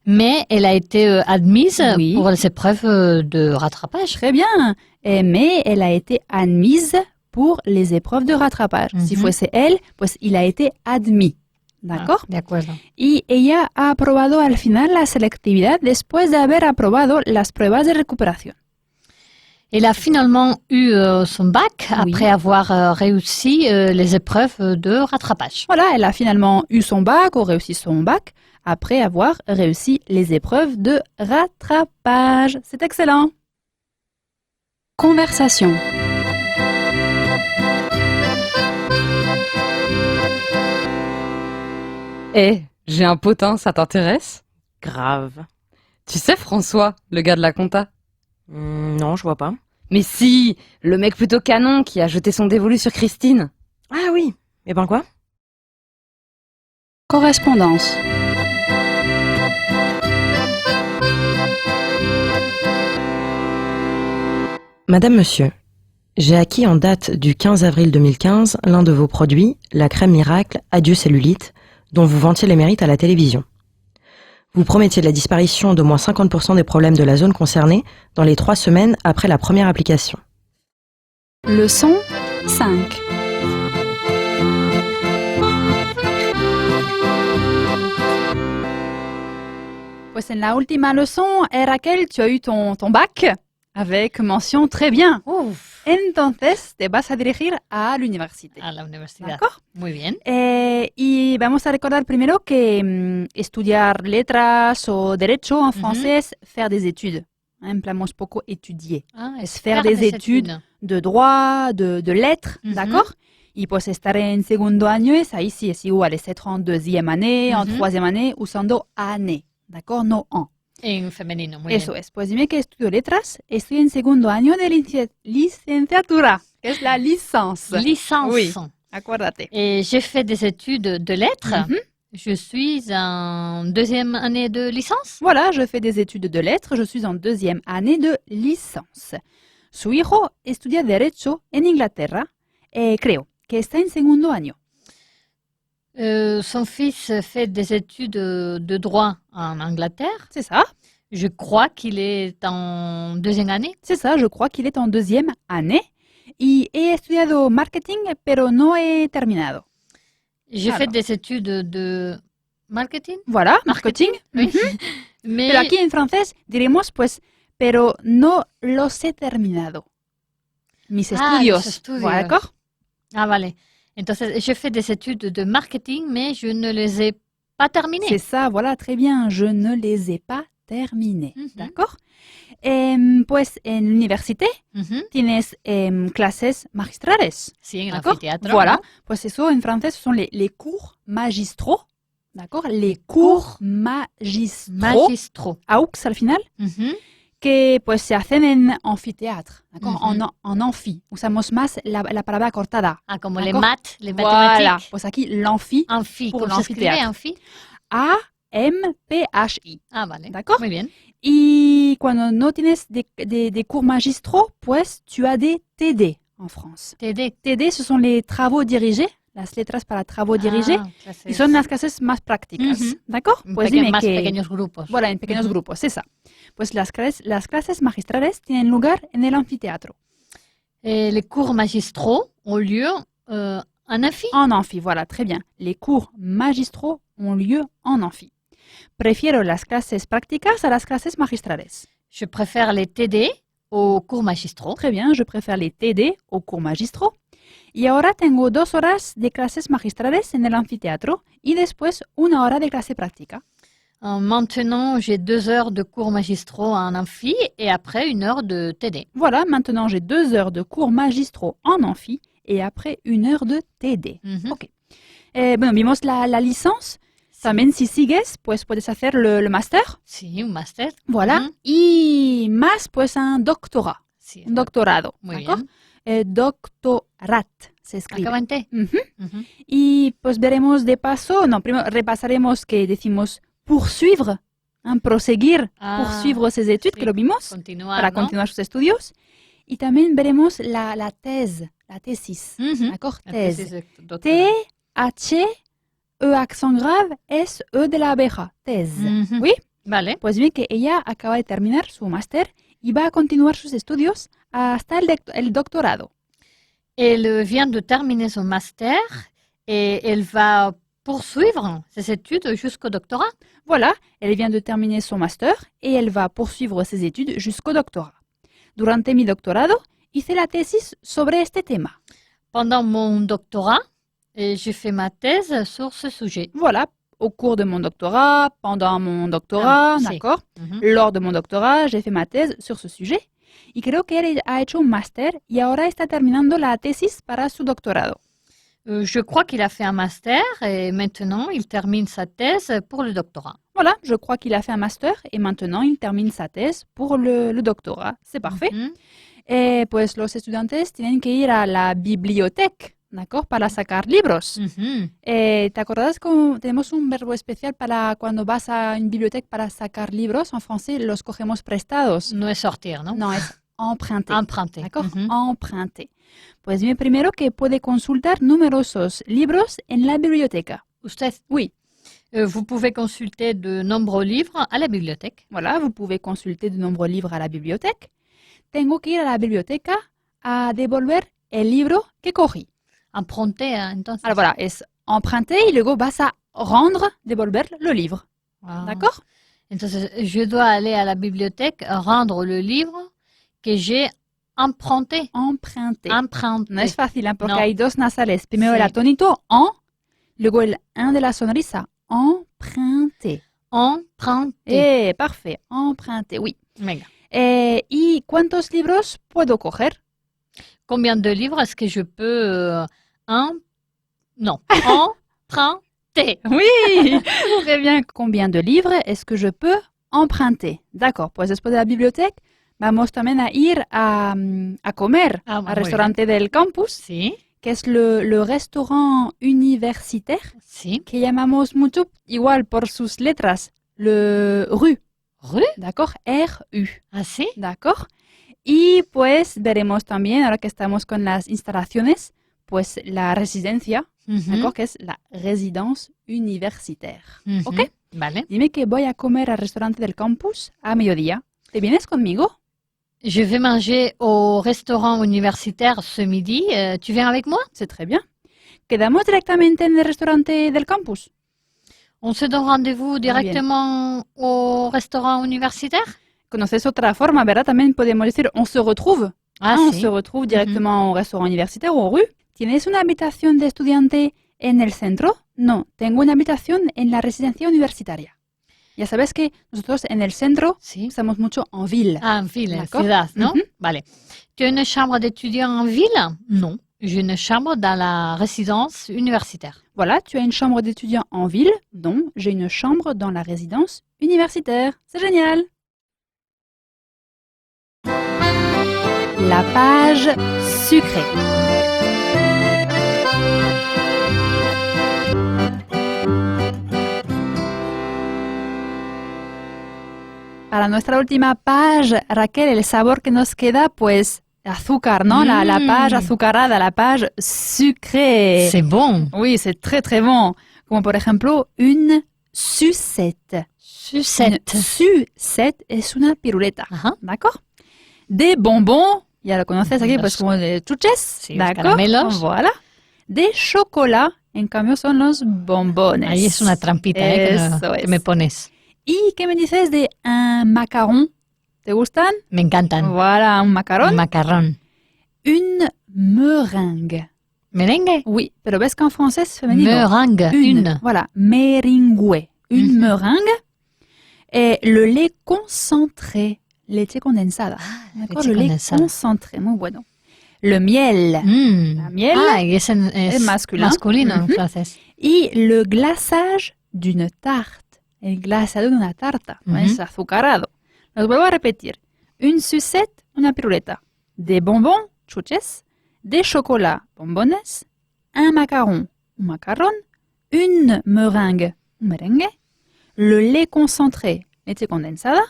mais elle a été admise Oui. pour les épreuves de rattrapage. Très bien. Mais elle a été admise pour les épreuves de rattrapage. Si fuese él, pues il a été admis. ¿D'accord? Ah, de acuerdo. Y ella ha aprobado al final la selectividad después de haber aprobado las pruebas de recuperación. Elle a finalement eu son bac Oui. après avoir réussi les épreuves de rattrapage. Voilà, elle a finalement eu son bac ou réussi son bac après avoir réussi les épreuves de rattrapage. C'est excellent. Conversation. J'ai un potin, ça t'intéresse? Grave. Tu sais François, le gars de la compta? Non, je vois pas. Mais si, le mec plutôt canon qui a jeté son dévolu sur Christine. Ah oui. Eh ben quoi? Correspondance. Madame, monsieur, j'ai acquis en date du 15 avril 2015 l'un de vos produits, la crème miracle Adieu cellulite, dont vous vantiez les mérites à la télévision. Vous promettiez la disparition d'au moins 50% des problèmes de la zone concernée dans les 3 semaines après la première application. Leçon 5. Pues en la última leçon, Raquel, tu as eu ton bac avec mention très bien. Uf, Entonces te vas a dirigir a l'université. a la universidad. ¿D'accord? Muy bien. Y vamos a recordar primero que estudiar letras o derecho en français es faire des études. Empleamos poco étudier. Ah, es faire des études de droit, de lettres, ¿d'accord? Y pues estar en segundo año es ahí sí es igual, es être en deuxième année, en troisième année, usando année, ¿d'accord? No en. En femenino, muy Eso bien. es. Pues dime que estudio letras, estoy en segundo año de licenciatura, que es la licence. Licence. Oui. Acuérdate. Et j'ai fait des études de lettres. Mhm. Je suis en deuxième année de licence. Voilà, je fais des études de lettres, je suis en deuxième année de licence. Su hijo estudia Derecho en Inglaterra, creo que está en segundo año. Son fils fait des études de droit en Angleterre. C'est ça, Je crois qu'il est en deuxième année. c'est ça, je crois qu'il est en deuxième année. Y he estudiado marketing, pero no he terminado. J'ai fait Alors. des études de marketing. Voilà, marketing. Oui. Mais Pero aquí en francés diremos, pues, pero no los he terminado. Mis estudios. los estudios. Voilà, d'accord? Ah, vale. Entonces, j'ai fait des études de marketing, mais je ne les ai pas terminées. C'est ça, voilà, très bien. Je ne les ai pas terminés. Mhm. D'accord? Pues en l'université, Mhm. tienes clases magistrales. Sí, en D'accord? anfiteatro. Voilà. ¿no? Pues eso en français, ce sont les cours magistraux. D'accord? Les cours magistraux. Magistro. Aux al final. Mhm. Que pues se hacen en anfiteatro. ¿D'accord? Ujú. En amphi. Usamos más la palabra cortada. Ah, como les D'accord. maths, les Voilà. mathématiques. Pues aquí, l'amphi. Amphi, Pour comme ça s'écrivait, l'amphithéâtre. amphi. MPHI. Ah, vale. ¿D'accord? Muy bien. Y cuando no tienes des cours magistraux, pues tu as des TD en France. TD. TD, ce sont les travaux dirigés, las letras para travaux dirigés, y son las clases más prácticas. Ujú. ¿D'accord? Pues dime Más que... pequeños grupos. Voilà, en pequeños Ujú. grupos, c'est ça. Pues las clases magistrales tienen lugar en el anfiteatro. Et les cours magistraux ont lieu en amphi. En amphi, voilà, très bien. Les cours magistraux ont lieu en amphi. Prefiero las clases prácticas a las clases magistrales. Je préfère les TD aux cours magistraux. Très bien, je préfère les TD aux cours magistraux. Y ahora tengo 2 horas de clases magistrales en el anfiteatro y después 1 hora de clase práctica. Maintenant, j'ai 2 heures de cours magistraux en amphi et après 1 heure de TD. Voilà, maintenant j'ai 2 heures de cours magistraux en amphi et après 1 heure de TD. Mhm. Ok. Bueno, vimos la licence. También si sigues, pues puedes hacer le máster. Sí, un máster. Voilà. Mhm. Y más, pues un doctorat. Sí. Un doctorado. Muy ¿D'accord? bien. Doctorat se escribe. Acaba en T. Ujú. Mhm. Y pues veremos de paso, no, primero repasaremos que decimos poursuivre, proseguir, Ah, poursuivre ses études, sí. que lo vimos, Continuar, para ¿no? continuar sus estudios. Y también veremos la thèse, la tesis, Mhm. d'accord? La Thèse. tesis de doctorat. T-H-E accent grave S-E de la abeja, thèse. Mhm. Oui, Vale. pues bien que ella acaba de terminar su máster y va a continuar sus estudios hasta el doctorado. Elle vient de terminer son master et elle va poursuivre ses études jusqu'au doctorat. Voilà, elle vient de terminer son master et elle va poursuivre ses études jusqu'au doctorat. Durante mi doctorado, hice la tesis sobre este tema. Pendant mon doctorat, j'ai fait ma thèse sur ce sujet. Voilà, au cours de mon doctorat, pendant mon doctorat, Ah, sí. d'accord? Mhm. Lors de mon doctorat, j'ai fait ma thèse sur ce sujet. Y creo que él ha hecho un máster y ahora está terminando la tesis para su doctorado. Je crois qu'il a fait un master et maintenant il termine sa thèse pour le doctorat. Voilà, je crois qu'il a fait un master et maintenant il termine sa thèse pour le doctorat. C'est parfait. Mhm. Pues los estudiantes tienen que ir a la biblioteca, ¿d'accord? Para sacar libros. Mhm. ¿Te acuerdas que tenemos un verbo especial para cuando vas a una biblioteca para sacar libros? En francés los cogemos prestados. No es sortir, ¿no? No, es emprunter. Emprunter. ¿D'accord? Mhm. Emprunter. Pues bien, primero que puede consultar numerosos libros en la biblioteca. Usted, Oui, vous pouvez consulter de nombreux livres à la bibliothèque. voilà, vous pouvez consulter de nombreux livres à la biblioteca. Tengo que ir a la biblioteca a devolver el libro que cogí. Emprunter, entonces. Alors voilà, es emprunter y luego vas a rendre, devolver le livre. Ah. ¿D'accord? Entonces, je dois aller à la bibliothèque rendre le livre que j'ai emprunté. Emprunter. Emprunté. No es fácil, ¿eh? Porque No. hay 2 nasales. Primero el Sí. atónito, en, luego el 1 de la sonrisa. Emprunter. Emprunté. Parfait. Emprunter, oui. Venga. ¿Y cuántos libros puedo coger? Combien de livres est-ce que je peux non, emprunter? Oui, très bien. Combien de livres est-ce que je peux emprunter? D'accord, pues después de la biblioteca vamos también a ir a comer Ah, al muy restaurante del campus, Sí, que es le restaurant universitaire, sí. que llamamos mucho igual por sus letras, le rue, Rue? d'accord? R-U, Ah, sí? d'accord? Y pues veremos también, ahora que estamos con las instalaciones, pues la residencia, Mhm. d'accord? Que es la résidence universitaire. Mhm. Ok. Vale. Dime que voy a comer al restaurante del campus a mediodía. ¿Te vienes conmigo? Je vais manger au restaurant universitaire ce midi. Tu viens avec moi? C'est très bien. ¿Quedamos directamente en el restaurante del campus? On se donne rendez-vous directement au restaurant universitaire? ¿Conoces otra forma, verdad? También podemos decir on se retrouve. Ah, On sí. se retrouve directement au restaurant universitaire o rue. ¿Tienes una habitación de estudiante en el centro? No, tengo una habitación en la residencia universitaria. Ya sabes que nosotros en el centro Sí. estamos mucho en ville. Ah, en ville, en D'accord. ciudad, ¿no? Mhm. Vale. Tu as une chambre d'étudiant en ville? Non. J'ai une chambre dans la résidence universitaire. Voilà, tu as une chambre d'étudiant en ville. Non, j'ai une chambre dans la résidence universitaire. C'est génial. La page sucrée. Para nuestra última page, Raquel, el sabor que nos queda, pues azúcar, ¿no? La page azucarada, la page sucrée. C'est bon. Oui, c'est très très bon. Como por ejemplo, une sucette. Sucette. Une sucette es una piruleta. Ajá. D'accord? Des bonbons, ya lo conoces aquí, Los- pues como de chuches. Sí, los D'accord? caramelos. Voilà. Des chocolats, en cambio, son los bombones. Ahí es una trampita que Eso que es. me pones. ¿Y qué me dices de un macaron? ¿Te gustan? Me encantan. Voilà, un macaron. Macarrón. Une meringue. Merengue. Oui, pero ves qu'en français c'est féminin. Meringue. Une. Voilà, meringue. Une meringue. Et le lait concentré, leche condensada. D'accord, leche le lait condensada. concentré, muy bueno. Le miel. La miel. Ah, y es, es masculin. masculino en Ujú. francés. Y le glaçage d'une tarte. El glaçado de una tarta. ¿no? Ujú. Es azucarado. Los vuelvo a repetir. Une sucette, una piruleta. Des bonbons, chuches. Des chocolats, bombones. Un macaron, un macaron. Une meringue, un merengue. Le lait concentré, leche condensada.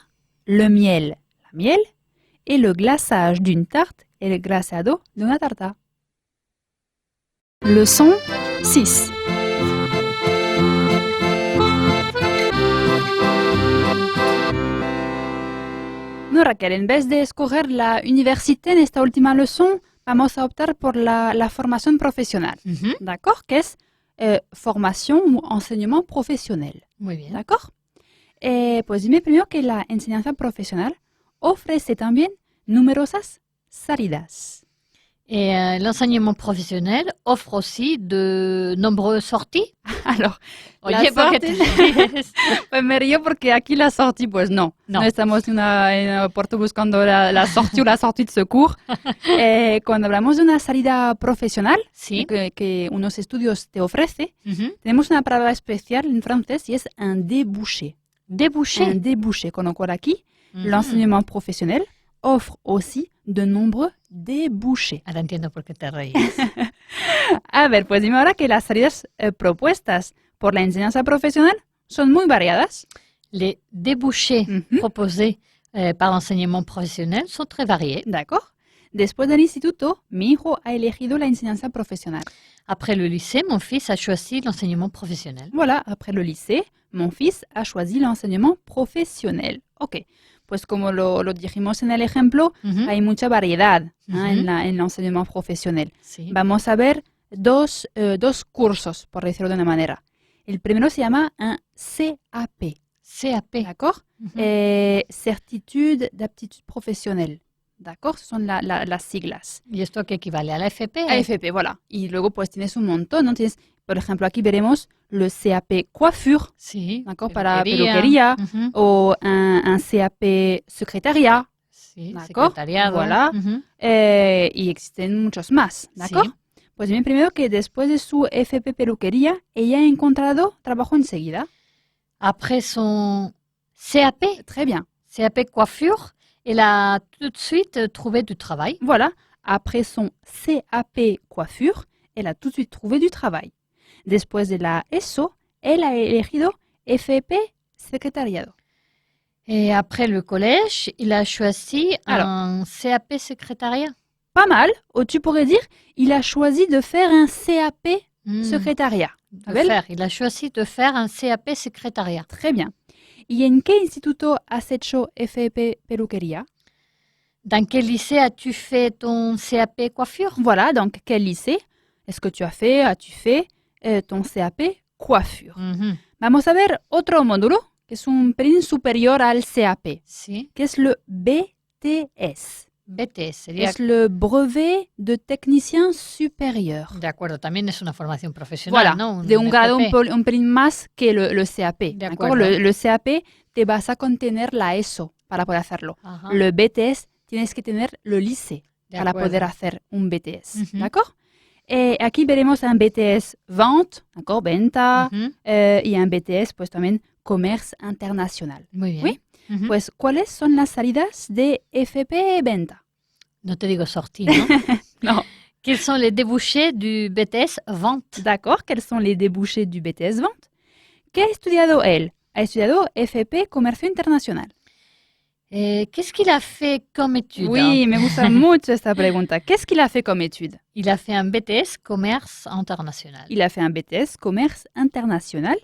Le miel, la miel. Et le glaçage d'une tarte, el glaçado de una tarta. Leçon 6. No, Raquel, en vez de escoger la université en esta última leçon, vamos a optar por la formación profesional. Ujú. ¿D'accord? Que es formación ou enseignement professionnel. Muy bien. ¿D'accord? Pues dime primero que la enseñanza profesional ofrece también numerosas salidas. L'enseignement professionnel offre aussi de nombreuses sorties. Alors, Oye, ¿por qué te ríes? pues me río porque aquí la sortie, pues no. No. No estamos en un aeropuerto buscando la sortie o la sortie de secours. Cuando hablamos de una salida profesional Sí. que unos estudios te ofrece, Ujú. tenemos una palabra especial en francés y es un débouché. Débouché. Un débouché. Con lo cual aquí, Ujú. l'enseignement professionnel offre aussi de nombreux débouchés. Ahora entiendo por qué te reíes. A ver, pues dime ahora que las salidas propuestas por la enseñanza profesional son muy variadas. Les débouchés Ujú. proposés par l'enseignement professionnel sont très variés. ¿D'accord? Después del instituto, mi hijo ha elegido la enseñanza profesional. Après le lycée, mon fils a choisi l'enseignement professionnel. Voilà, après le lycée, mon fils a choisi l'enseignement professionnel. Ok, pues como lo dijimos en el ejemplo, Ujú. hay mucha variedad Ujú. en l'enseignement professionnel. Sí. Vamos a ver dos cursos, por decirlo de una manera. El primero se llama un CAP, CAP. ¿d'accord? Ujú. Certitude d'aptitude professionnelle, ¿d'accord? Son las siglas. ¿Y esto qué equivale a la FP? AFP, voilà. Y luego pues tienes un montón, ¿no? Tienes, por ejemplo, aquí veremos le CAP coiffure, Sí. ¿d'accord? Para peluquería. Ujú. o un CAP secretariat, Sí, D'accord. secretariado. Voilà. Ujú. y existen muchos más, ¿d'accord? Sí. Pues bien, primero que después de su FP peluquería, ella ha encontrado trabajo enseguida. Après son CAP, Très bien. CAP coiffure, elle a tout de suite trouvé du travail. Voilà. Après son CAP coiffure, elle a tout de suite trouvé du travail. Después de la ESO, elle a elegido FP secretariado. Et après le collège, il a choisi Alors. un CAP secrétariat. Pas mal. Ou tu pourrais dire, il a choisi de faire un CAP Hmm. secretariat. De Abel? faire. Il a choisi de faire un CAP secrétariat. Très bien. ¿Y en qué instituto has hecho FP peluquería? Dans quel lycée as-tu fait ton CAP coiffure? Voilà, donc quel lycée est-ce que as-tu fait ton CAP coiffure? Mhm. Vamos a ver otro módulo, que es un pelín superior al CAP, Sí. que es le BTS. BTS sería... Es le brevet de technicien supérieur. De acuerdo, también es una formación profesional, Voilà, ¿no? de un grado FP. un pelín más que le CAP. De ¿d'accord? acuerdo. Le CAP te vas a contener la ESO para poder hacerlo. Ajá, Le BTS tienes que tener le lycée de para acuerdo. poder hacer un BTS. Ujú. ¿D'accord? Aquí veremos un BTS vente, ¿d'accord? Venta, Ujú. y un BTS, pues también commerce internacional. Muy bien. Oui. Ujú. Pues, ¿cuáles son las salidas de FP Venta? No te digo sortie, ¿no? No. Quels sont les débouchés du BTS vente? D'accord, quels sont les débouchés du BTS Vente? ¿Qué ha estudiado él? Ha estudiado FP Comercio Internacional. Qu'est-ce qu'il a fait comme étude? Oui, me gusta mucho esta pregunta. Qu'est-ce qu'il a fait comme étude? Il a fait un BTS Commerce International. Il a fait un BTS Commerce Internacional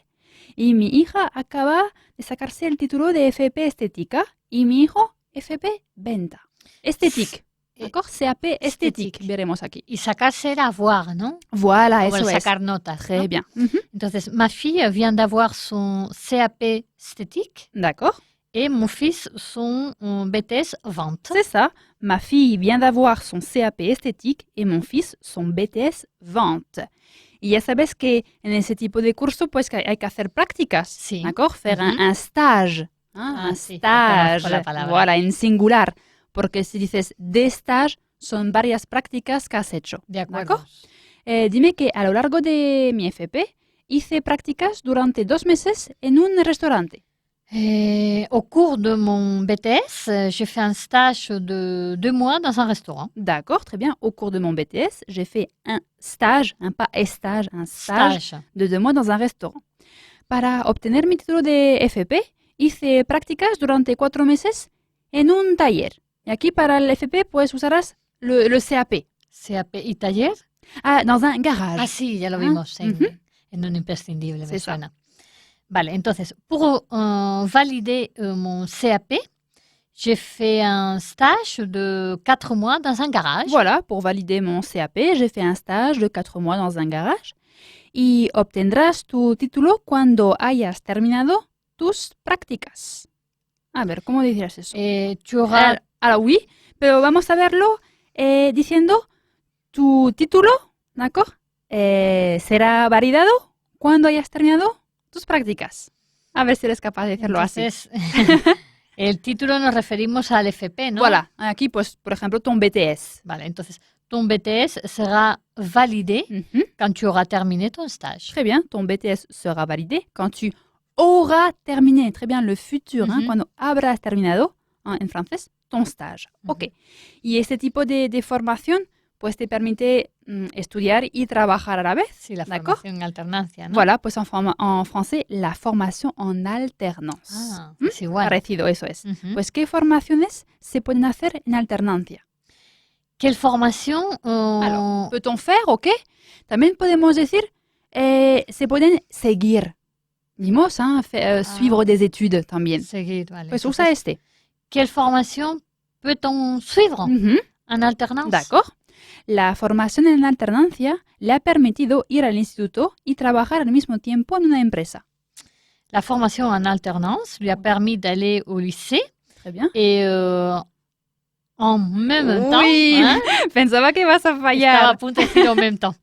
y mi hija acaba de sacarse el título de FP Estética y mi hijo FP Venta. Estétique, d'accord? CAP Estétique, veremos aquí. Y sacarse era avoir, ¿no? Voilà, Como el eso es. sacar notas. Très ¿no? bien. Entonces, ma fille vient d'avoir son CAP esthétique D'accord, et mon fils son BTS vente. c'est ça. Ma fille vient d'avoir son CAP Estétique et mon fils son BTS Vente. Y ya sabes que en ese tipo de curso pues que hay que hacer prácticas, Sí. d'accord? Faire Mhm. un stage. Ah, un sí, stage. conozco la palabra. Voilà, en singular. Porque si dices des stages, son varias prácticas que has hecho. De acuerdo. ¿D'accord? Dime que a lo largo de mi FP hice prácticas durante 2 meses en un restaurante. Au cours de mon BTS, j'ai fait un stage de 2 mois dans un restaurant. D'accord, très bien. Au cours de mon BTS, j'ai fait un stage, pas stage, un stage de 2 mois dans un restaurant. Para obtener mi título de FP, hice prácticas durante 4 meses en un taller. Y aquí para el FP, pues usarás le CAP. CAP y taller. Dans un garage. Ah, sí, ya lo vimos en un imprescindible, me C'est ça. suena. Vale, entonces, pour valider mon CAP, j'ai fait un stage de 4 mois dans un garage. Voilà, pour valider mon CAP, j'ai fait un stage de 4 mois dans un garage. Y obtendrás tu título cuando hayas terminado tus prácticas. A ver, ¿cómo dirías eso? Tu auras... Alors oui, pero vamos a verlo diciendo tu título, ¿d'accord? Será validado cuando hayas terminado tus prácticas. A ver si eres capaz de decirlo Entonces, el título nos referimos al FP, ¿no? Voilà, aquí pues, por ejemplo, ton BTS. Vale, entonces, ton BTS sera validé quand tu auras terminé ton stage. Très bien, ton BTS sera validé quand tu auras terminé. Très bien, le futur, cuando habrás terminado, en francés, ton stage. Ok. Y este tipo de formación pues te permite estudiar y trabajar a la vez. Sí, la ¿d'accord? formación en alternancia, ¿no? Voilà, pues en français, la formación en alternance. Ah, es igual. Parecido, eso es. Pues, ¿qué formaciones se pueden hacer en alternancia? ¿Qué formación? Alors, peut-on faire, ok? También podemos decir, se pueden seguir. Dimos, suivre des études también. Seguir, vale. Pues usa este. ¿Qué formación peut-on suivre en alternance? D'accord. La formación en alternancia le ha permitido ir al instituto y trabajar al mismo tiempo en una empresa. La formation en alternance lui a permis d'aller au lycée. Très bien. Et en même temps... Oui, hein, pensaba que vas a estaba fallar. a punto de decir en même temps.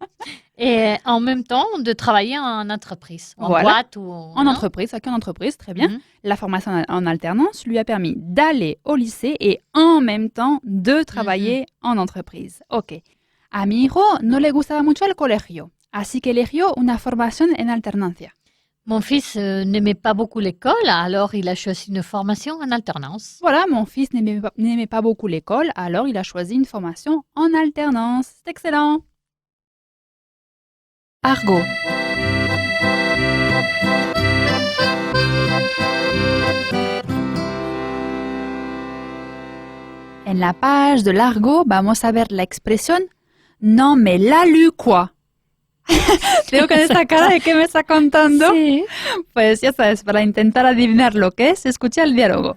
Et en même temps, de travailler en entreprise, en Voilà. boîte ou... En ¿no? entreprise, aquí en entreprise, très bien. La formation en alternance lui a permis d'aller au lycée et en même temps de travailler en entreprise. Ok. A mi hijo no le gustaba mucho el colegio, así que eligió una formación en alternancia. Mon fils n'aimait pas beaucoup l'école, alors il a choisi une formation en alternance. Voilà, mon fils n'aimait pas beaucoup l'école, alors il a choisi une formation en alternance. C'est excellent. Argot. En la page de l'argot, vamos a ver la expresión no me la lu quoi. Veo con esta cara de qué me está contando. Sí. Pues ya sabes, para intentar adivinar lo que es, escucha el diálogo.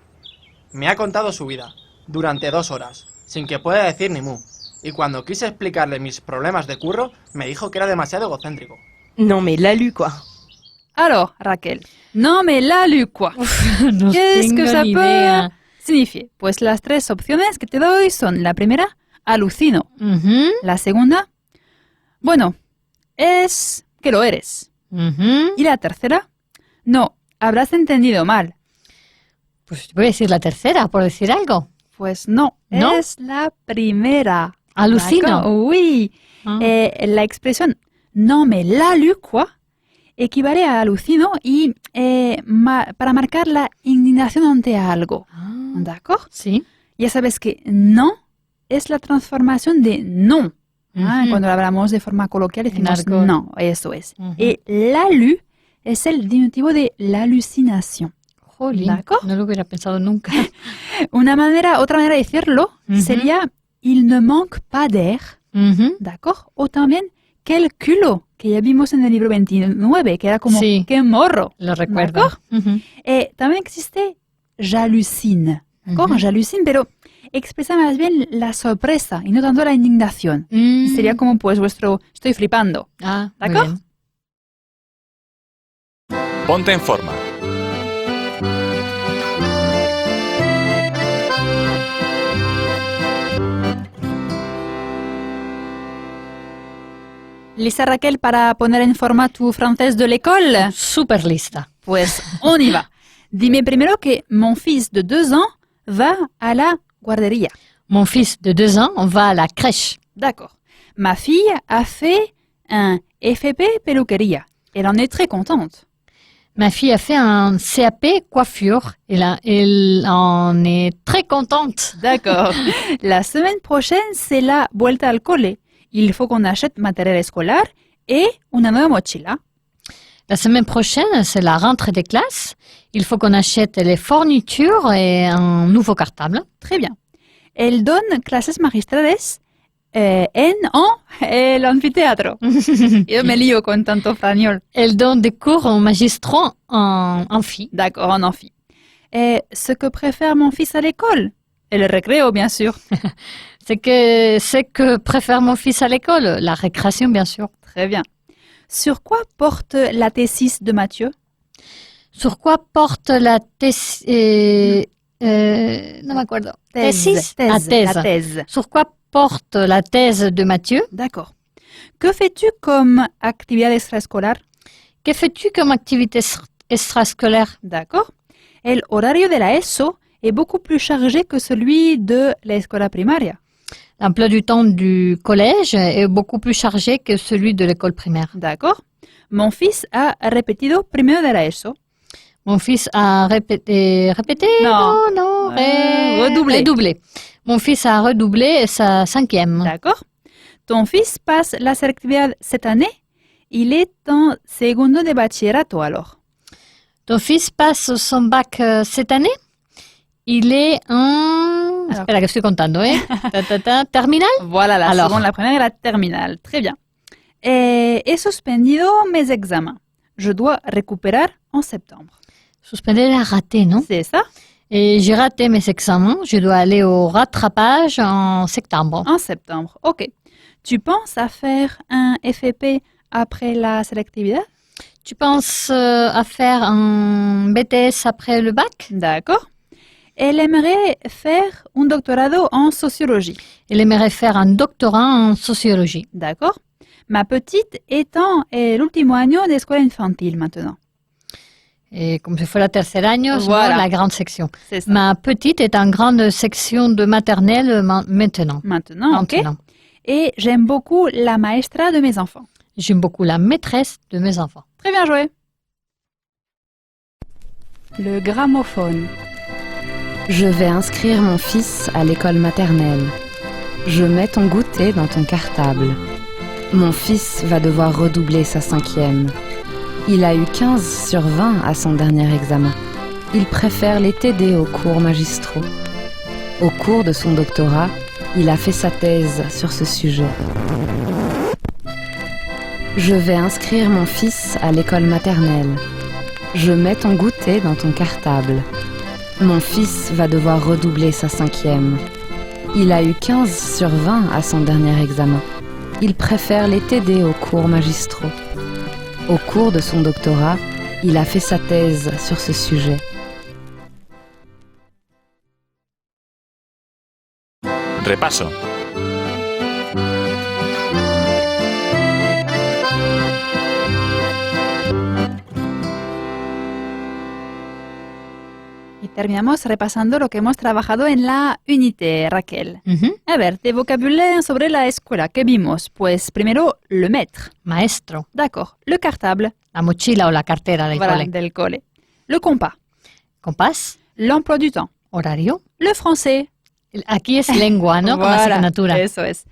Me ha contado su vida, durante 2 horas, sin que pueda decir ni mu. Y cuando quise explicarle mis problemas de curro, me dijo que era demasiado egocéntrico. Non mais la lu quoi. Alors, Raquel, no me la lu quoi. No Qu'est-ce que tengo ça ni peut idea. signifier? Pues las 3 opciones que te doy son la primera, alucino. Ujú, La segunda, bueno, es que lo eres. ujú. Y la tercera, no, habrás entendido mal. Pues voy a decir la tercera, por decir algo. Pues no, ¿No? es la primera. Alucino. D'accord? Oui. Ah. La expresión no me la lu quoi equivale a alucino y para marcar la indignación ante algo. Ah, ¿D'accord? sí. Ya sabes que no es la transformación de no. Ujú. Cuando hablamos de forma coloquial decimos argot. no, eso es. Ujú. Y la lu es el diminutivo de l'alucination. Jolín, D'accord. no lo hubiera pensado nunca. Otra manera de decirlo sería il ne manque pas d'air, Ujú. d'accord? O también quel culo, que ya vimos en el libro 29, que era como Sí. qué morro. Lo recuerdo. D'accord. Ujú. También existe j'hallucine, d'accord? Ujú. J'hallucine, pero expresa más bien la sorpresa y no tanto la indignación. Mm. Sería como pues vuestro estoy flipando. Ah, muy ¿D'accord? bien. Ponte en forma. ¿Lista, Raquel, para poner en forma tu francés de l'école? Súper lista. Pues on y va. Dime primero que mon fils de 2 ans va à la guardería. Mon fils de 2 ans va à la crèche. D'accord. Ma fille a fait un FP peluquería. Elle en est très contente. Ma fille a fait un CAP coiffure. Elle en est très contente. D'accord. La semaine prochaine, c'est la vuelta al cole. Il faut qu'on achète matériel scolaire et una nueva mochila. La semaine prochaine, c'est la rentrée des classes. Il faut qu'on achète les fournitures et un nouveau cartable. Très bien. Elle donne clases magistrales en el anfiteatro. Yo me lío con tanto español. Elle donne des cours aux magistrats en amphi. D'accord, en amphi. Ce que préfère mon fils à l'école? Et le récréo, bien sûr. C'est que préfère mon fils à l'école. La récréation, bien sûr. Très bien. Sur quoi porte la thesis de Mathieu? Sur quoi porte la thèse no me acuerdo. Tesis? Ah, thèse. La thèse. Sur quoi porte la thèse de Mathieu? D'accord. Que fais-tu comme actividad extraescolar? Que fais-tu comme activité extrascolaire? D'accord. El horario de la ESO est beaucoup plus chargé que celui de la escuela primaria. L'emploi du temps du collège est beaucoup plus chargé que celui de l'école primaire. D'accord. Mon fils a repetido primero de la ESO. Mon fils a répété, Non. Redoublé. Mon fils a redoublé sa 5e. D'accord. Ton fils passe la selectividad cette année. Il est en segundo de bachillerato alors. Ton fils passe son bac cette année? Il est en... Espera que estoy contando, ¿eh? Terminal? Voilà, la Alors. seconde, la première et la terminale. Très bien. He suspendido mes examens. Je dois récupérer en septembre. Suspender la raté, non? C'est ça? Et j'ai raté mes examens. Je dois aller au rattrapage en septembre. En septembre. OK. Tu penses à faire un FEP après la sélectivité? Tu penses à faire un BTS après le bac? D'accord. Elle aimerait faire un doctorado en sociologie. Elle aimerait faire un doctorat en sociologie. D'accord. Ma petite est en l'ultimo año de escuela infantil maintenant. Et comme si fuera tercer año, c'est Voilà. la grande section. C'est ça. Ma petite est en grande section de maternelle maintenant. Maintenant, OK. Maintenant. Et j'aime beaucoup la maestra de mes enfants. J'aime beaucoup la maîtresse de mes enfants. Très bien joué. Le gramophone. Je vais inscrire mon fils à l'école maternelle. Je mets ton goûter dans ton cartable. Mon fils va devoir redoubler sa 5e. Il a eu 15 sur 20 à son dernier examen. Il préfère les TD aux cours magistraux. Au cours de son doctorat, il a fait sa thèse sur ce sujet. Je vais inscrire mon fils à l'école maternelle. Je mets ton goûter dans ton cartable. Mon fils va devoir redoubler sa 5e. Il a eu 15 sur 20 à son dernier examen. Il préfère les TD aux cours magistraux. Au cours de son doctorat, il a fait sa thèse sur ce sujet. Repaso. Y terminamos repasando lo que hemos trabajado en la unité, Raquel. Mhm. A ver, de vocabulaire sobre la escuela, ¿qué vimos? Pues primero, le maître. Maestro. D'accord. Le cartable. La mochila o la cartera del Voilà, cole. del cole. Le compas. Compás. L'emploi du temps. Horario. Le français. Aquí es lengua, ¿no? Como Voilà, asignatura. eso es.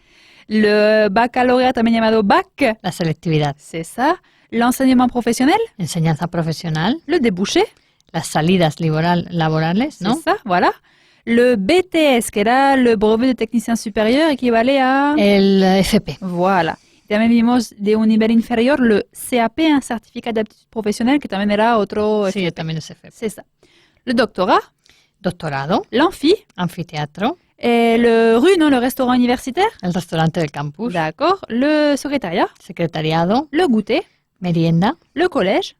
Le baccalauréat, también llamado bac. La selectividad. C'est ça. L'enseignement professionnel. Enseñanza profesional. Le débouché. las salidas laborales, ¿no? C'est ça, voilà. Le BTS, que era le brevet de technicien supérieur, equivale a... El FP. Voilà. También vimos de un nivel inferior le CAP, un certificat d'aptitude professionnelle, que también era otro... Sí, FP. también es FP. C'est ça. Le doctorat, Doctorado, l'amphi, anfiteatro, le RU, non, le restaurant universitaire. el restaurante del campus, D'accord. Le secrétariat, secretariado, le goûter, merienda. le collège.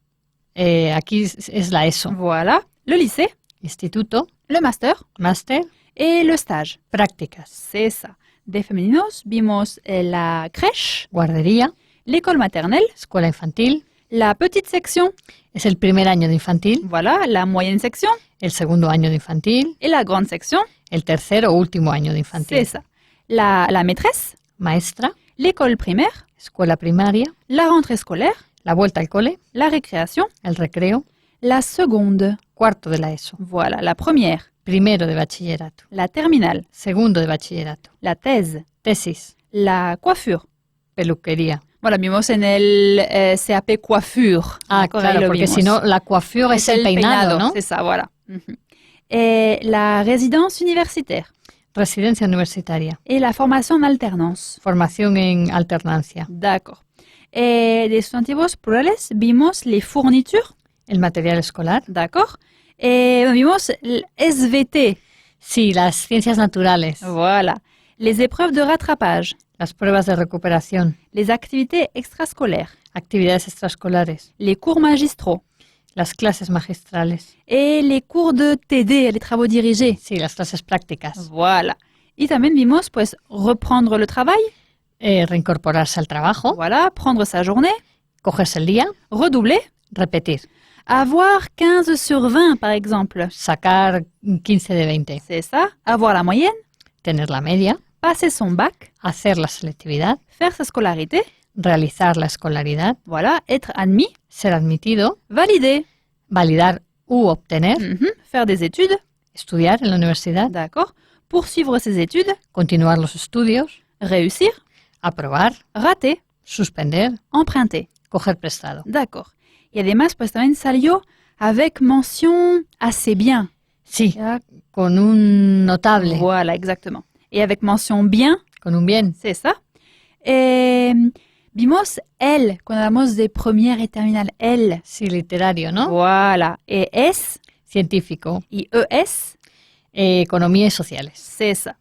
Aquí es la ESO. Voilà. Le lycée, Instituto, le master máster, et le stage. prácticas, C'est ça. De femeninos vimos la crèche, guardería, l'école maternelle, escuela infantil. la petite section, Es el primer año de infantil, voilà, la moyenne section el segundo año de infantil, et la grande section. el tercer o último año de C'est infantil. ça. La maîtresse, Maestra, l'école primaire, escuela primaria, la rentrée scolaire, la vuelta al cole, la récréation, el recreo, la seconde, cuarto de la ESO, voilà, la première, primero de bachillerato, la terminale, segundo de bachillerato, la thèse, tesis, la coiffure. peluquería. Voilà, vimos en el CAP coiffure. Ah, D'accord, ahí claro, lo porque vimos. si no, la coiffure es el peinado, ¿no? C'est ça, voilà. Mhm. Et la résidence universitaire Residencia universitaria, et la formation en alternance. formación en alternancia, D'accord. Et des sustantivos plurales, vimos les fournitures, el material escolar. d'accord. Et vimos el SVT, Sí, las ciencias naturales, voilà. Les épreuves de rattrapage, las pruebas de recuperación, les activités extrascolaires, actividades extraescolares, les cours magistraux las clases magistrales. et les cours de TD, les travaux dirigés. Sí, las clases prácticas. Voilà. Y también vimos, pues, reprendre le travail, Reincorporarse al trabajo, voilà, prendre sa journée, cogerse el día, redoubler, repetir, avoir 15 sur 20, par exemple. sacar 15 de 20, C'est ça. Avoir la moyenne, tener la media, passer son bac, hacer la selectividad, faire sa scolarité, realizar la escolaridad, voilà, être admis, ser admitido, valider, validar u obtener, faire des études, estudiar en la universidad, d'accord, poursuivre ses études, continuar los estudios, réussir, aprobar, rater, suspender, emprunter, coger prestado. d'accord. Y además, pues también salió avec mention assez bien. Sí, Ya, con un notable, Voilà, exactement. Et avec mention bien, con un bien. c'est ça. Et vimos L, cuando hablamos de première et terminale, L. Sí, literario, ¿no? Voilà. Et S Científico, y ES, economía y sociales. c'est ça.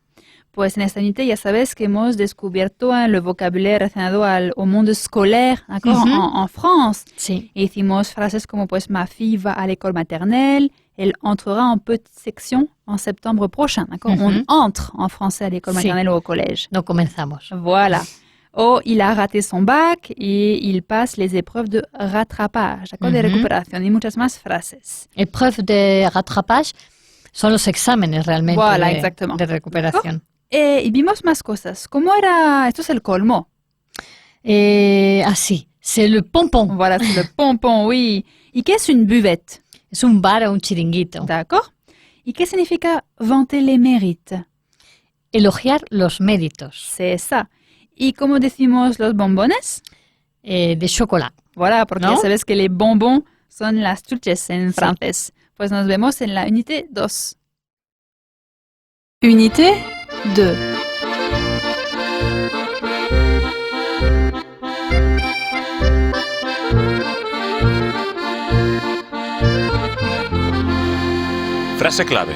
Pues en esta unité ya sabes que hemos descubierto el vocabulario relacionado au monde scolaire, d'accord, en France. Sí, Et hicimos frases como pues ma fille va à l'école maternelle, elle entrera en petite section en septembre prochain, d'accord. On entre en français à l'école Sí. maternelle ou au collège. no comenzamos. Voilà. O il a raté son bac et il passe les épreuves de rattrapage, d'accord, de recuperación y muchas más frases. Épreuves de rattrapage son los exámenes realmente Voilà, de, exactement. de recuperación. Y vimos más cosas. ¿Cómo era? Esto es el colmo. Así, c'est le pompon. Voilà, c'est le pompon, oui. ¿Y qué es une buvette? Es un bar o un chiringuito. D'accord. ¿Y qué significa vanter les mérites? Elogiar los méritos C'est ça. ¿Y cómo decimos los bombones? de chocolate. Voilà, porque ¿No? ya sabes que les bonbons son las chuches en francés. Pues nos vemos en la unité 2. Unité 2. Frase clave.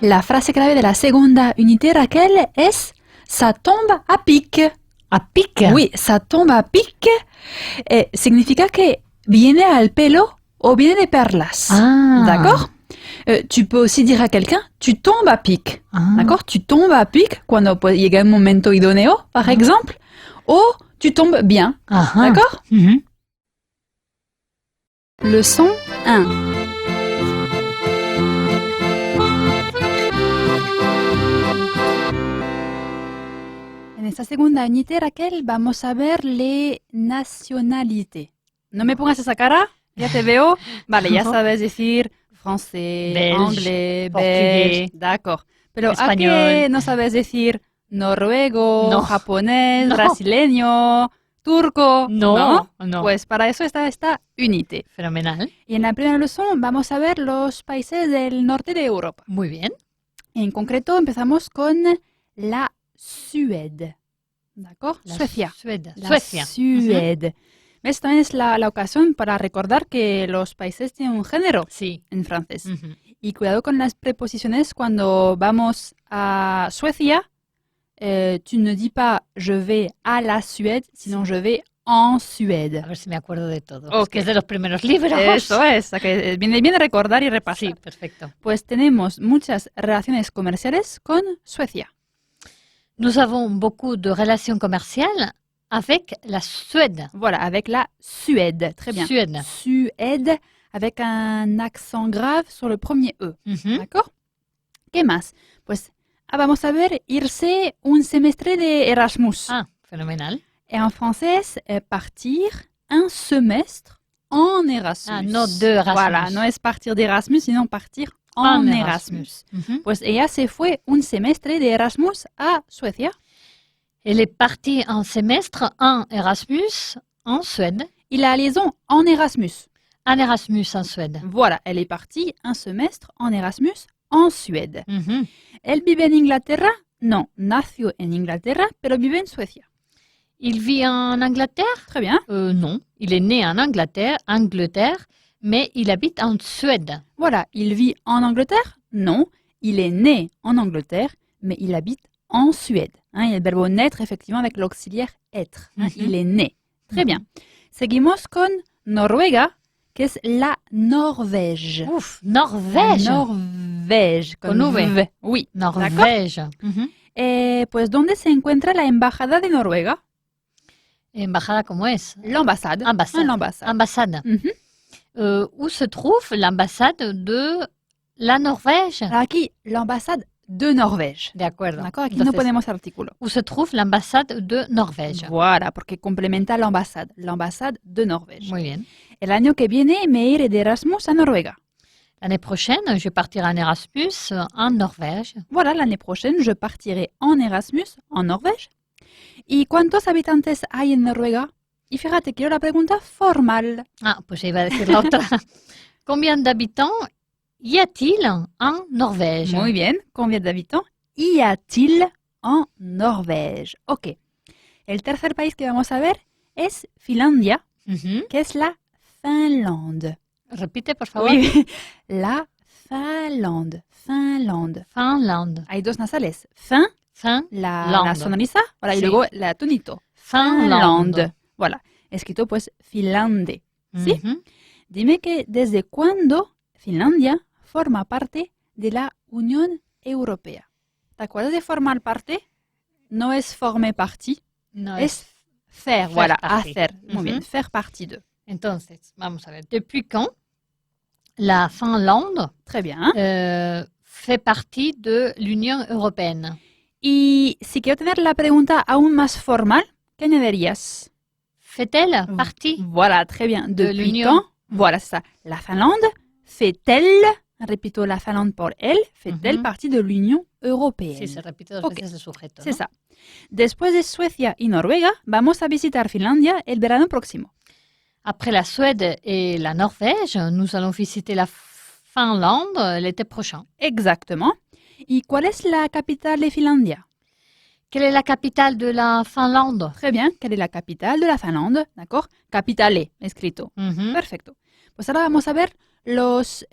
La frase clave de la segunda unité, Raquel, es ça tombe à pic. A pic. Oui, ça tombe à pic. Significa que viene al pelo o viene de perlas. Ah. D'accord? Tu peux aussi dire à quelqu'un, tu tombes à pic. Ah. D'accord? Tu tombes à pic cuando pues, llega un momento idóneo, par exemple, o tu tombes bien. Ajá. D'accord? Ujú. Leçon 1. En esta segunda unité, Raquel, vamos a ver les nationalités. No me pongas esa cara, ya te veo. Vale, ya sabes decir francés, Belge, anglais, portugués, belge, d'accord. Pero ¿a español. qué no sabes decir noruego, No. japonés, No. brasileño? turco. No. Pues para eso está esta unité. Fenomenal. Y en la primera lección vamos a ver los países del norte de Europa. Muy bien. En concreto empezamos con la Suède. ¿D'accord? La Suecia. Suède. La Suecia. Suède. ¿Ves? También es la ocasión para recordar que los países tienen un género Sí. en francés. Ujú. Y cuidado con las preposiciones cuando vamos a Suecia. Tu ne dis pas je vais à la Suède, sino je vais en Suède. A ver si me acuerdo de todo. Ok. Es que es de los primeros libros. Eso es, que viene bien recordar y repasar. Sí, perfecto. Pues tenemos muchas relaciones comerciales con Suecia. Nous avons beaucoup de relations commerciales avec la Suède. Voilà, avec la Suède. Très bien. Suède. Suède, avec un accent grave sur le premier E. Ujú. ¿D'accord? ¿Qué más? Pues vamos a ver irse un semestre de Erasmus. Ah, fenomenal. Et en français, partir un semestre en Erasmus. Ah, no de Erasmus. Voilà, no es partir de Erasmus, sino partir en Erasmus. Ujú. Pues ella se fue un semestre de Erasmus a Suecia. Elle est partie en semestre en Erasmus en Suède. Y la liaison en Erasmus. En Erasmus en Suède. Voilà, elle est partie un semestre en Erasmus en Suède. Ujú. ¿Elle vive en Inglaterra? No, nació en Inglaterra, pero vive en Suecia. Il vit en Angleterre? Très bien. Non. Il est né en Angleterre, mais il habite en Suède. Voilà, il vit en Angleterre? Non, il est né en Angleterre, mais il habite en Suède. Hein, il y a le verbe naître, effectivement, avec l'auxiliaire être. Hein, Mhm. Il est né. Très bien. Seguimos con Noruega, que es la Norvège. Ouf, Norvège. La Norvège. Con V. Oui. Norvège. Ujú. Pues, ¿dónde se encuentra la embajada de Noruega? Embajada, ¿cómo es? L'ambassade. Ambassade. Hein, l'ambassade. Ambassade. Mhm. Où se trouve l'ambassade de la Norvège? Alors aquí, l'ambassade de Norvège. De acuerdo. D'accord, aquí no Entonces, ponemos artículo. où se trouve l'ambassade de Norvège? Voilà, porque complementa l'ambassade de Norvège. Muy bien. El año que viene me iré de Erasmus a Noruega. L'année prochaine, je partirai en Erasmus en Norvège. Voilà, l'année prochaine, je partirai en Erasmus en Norvège. ¿Y cuántos habitantes hay en Noruega? Y fíjate, quiero la pregunta formal. Ah, pues iba a decir la otra. Combien d'habitants y a-t-il en Norvège? Muy bien. Combien d'habitants y a-t-il en Norvège? Ok. El tercer país que vamos a ver es Finlandia, Ujú. que es la Finlande. Repite, por favor. Oui, la Finlande. Finlande. Finlande. Hay dos nasales. Fin, la Finlande. sonoriza, voilà, y Sí. luego la tonito. Finlande. Voilà. Escrito pues Finlande. ¿Sí? Ujú. Dime que desde cuándo Finlandia forma parte de la Unión Europea. ¿Te acuerdas de formar parte? No es former partie, No es faire, faire voilà, partie. hacer. Muy Ujú. bien, faire partie de. Entonces, vamos a ver. ¿Depuis quand la Finlande Très bien. fait partie de l'Union européenne? Y si quiero tener la pregunta aún más formal, ¿qué añadirías? Fait-elle partie? Voilà, très bien. De Depuis l'Union. quand? Voilà, c'est ça. La Finlande fait-elle, repito la Finlande por elle, fait-elle Ujú. partie de l'Union Européenne? Sí, se repite dos Ok. veces el sujeto. C'est ¿no? ça. Después de Suecia y Noruega, vamos a visitar Finlandia el verano próximo. Après la Suède et la Norvège, nous allons visiter la Finlande l'été prochain. Exactement. ¿Y cuál es la capital de Finlandia? Quelle est la capitale de la Finlande? Très bien. ¿Quelle est la capitale de la Finlande? D'accord. Capitale, escrito. Ujú. Perfecto. Pues ahora vamos a ver los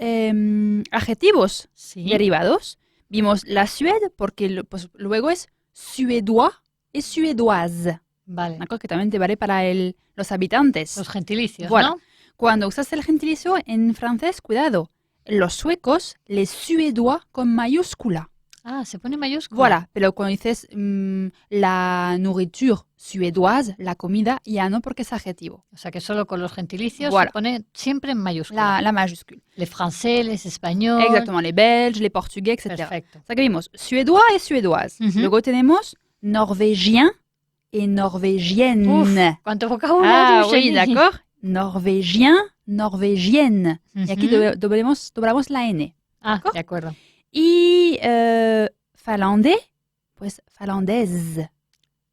adjetivos Sí. derivados. Vimos la Suède porque pues, luego es suédois y suédoise. Vale. ¿D'accord? Que también te vale para los habitantes. Los gentilicios, Voilà. ¿no? Cuando usas el gentilicio en francés, cuidado. Los suecos, les suédois con mayúscula. Ah, se pone mayúscula. Voilà, pero cuando dices la nourriture suédoise, la comida, ya no porque es adjetivo. O sea que solo con los gentilicios Voilà. se pone siempre en mayúscula. La majuscule. Les français, les espagnols. Exactement, les belges, les portugais, etc. Perfecto. O sea que vimos suédois y suédoise. Ujú. Luego tenemos norvégien y norvégienne. Uf, ¿cuánto vocabulario? Ah, oui, Jenny. d'accord. Norvégien, norvégienne. Y aquí Ujú. doblamos la N. Ah, ¿D'accord? de acuerdo. Y finlandais, pues finlandaise.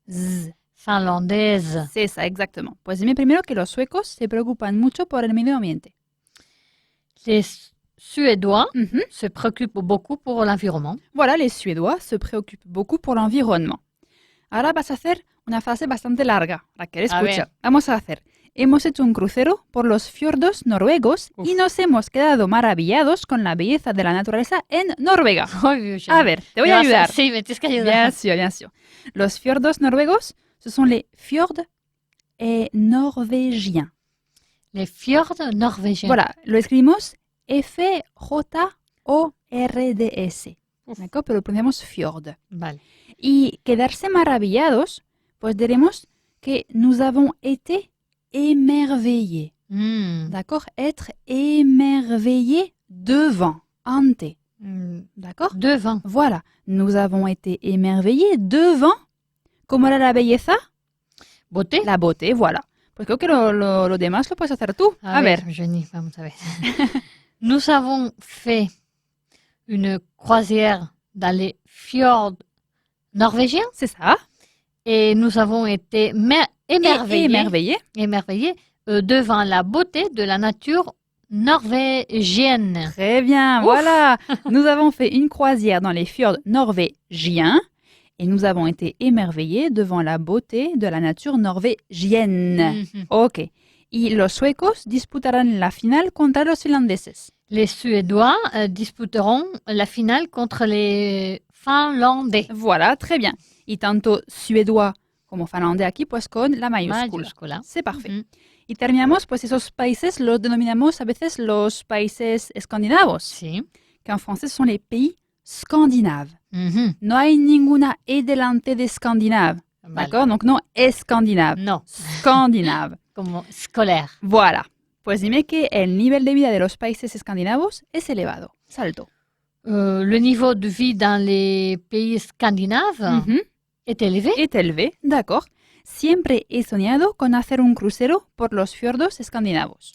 Z. finlandaise. C'est ça, exactement. Pues dime primero que los suecos se preocupan mucho por el medio ambiente. Les Suédois Mhm. se préoccupent beaucoup pour l'environnement. Voilà, les Suédois se preocupan beaucoup por l'environnement. Ahora vas a hacer una frase bastante larga. Raquel, A escucha. ver. Vamos a hacer. Hemos hecho un crucero por los fiordos noruegos y nos hemos quedado maravillados con la belleza de la naturaleza en Noruega. A ver, te voy a ayudar. Sí, me tienes que Bien ayudar. sûr, bien sûr. Los fiordos noruegos, ce sont les fjords norvégiens. Les fjords norvégiens. Voilà, lo escribimos F-J-O-R-D-S. D'accord, pero lo pronunciamos fjord. Vale. Y quedarse maravillados, pues diremos que nous avons été émerveillés. Mm. D'accord, être émerveillé devant, ante. Mm. D'accord. Devant. Voilà, nous avons été émerveillés devant. ¿Cómo era la belleza? Beauté. La beauté, voilà. Pues creo que lo demás lo puedes hacer tú. A ver. Jenny, vamos a ver. Nous avons fait une croisière dans les fjords norvégiens C'est ça. et nous avons été émerveillés devant la beauté de la nature norvégienne. Très bien, Ouf. voilà. Nous avons fait une croisière dans les fjords norvégiens et nous avons été émerveillés devant la beauté de la nature norvégienne. Mhm. Ok. Y los suecos disputarán la final contra los finlandeses. Les Suédois disputeront la finale contre les Finlandais. Voilà, très bien. Y tanto suédois como finlandais aquí, pues con la mayúscula. Mayúscula. C'est parfait. Mhm. Y terminamos, pues esos países los denominamos a veces los países escandinavos, Sí. que en français sont les pays scandinaves. Mhm. No hay ninguna E delante de Scandinave, Vale. d'accord? Donc no es Scandinave, No, Scandinave. como scolaire. Voilà. Pues dime que el nivel de vida de los países escandinavos es elevado, es alto. Le niveau de vie dans les pays scandinaves Mhm. est élevé. Est élevé, d'accord. Siempre he soñado con hacer un crucero por los fiordos escandinavos.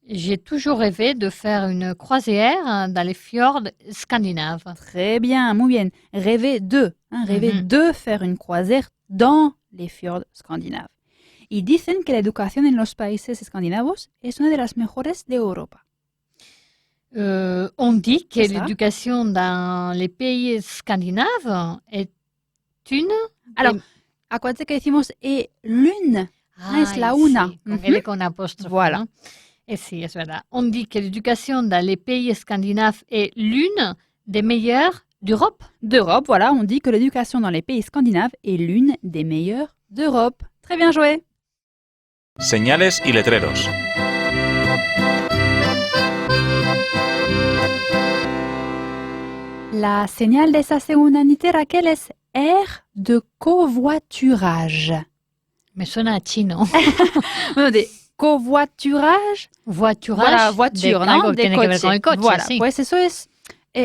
J'ai toujours rêvé de faire une croisière dans les fjords scandinaves. Très bien, muy bien. Rêver de, rêver Mhm. de faire une croisière dans les fjords scandinaves. Y dicen que la educación en los países escandinavos es una de las mejores de Europa. On dit que C'est ça. l'éducation dans les pays scandinaves est une... Alors, acuérdate que decimos l'une. es la sí, una. con Ujú. L con apóstrofe. Voilà. ¿no? Sí, es verdad. On dit que l'éducation dans les pays scandinaves est l'une des meilleures d'Europe. D'Europe, voilà, on dit que l'éducation dans les pays scandinaves est l'une des meilleures d'Europe. Très bien joué. Señales y letreros. La señal de esa segunda unité, Raquel, es R de covoiturage. Me suena a chino. Bueno, de covoiturage, Voiturage. voilà, voiture, de, ¿no? algo que De tiene que ver con el coche, Voilà, sí. pues eso es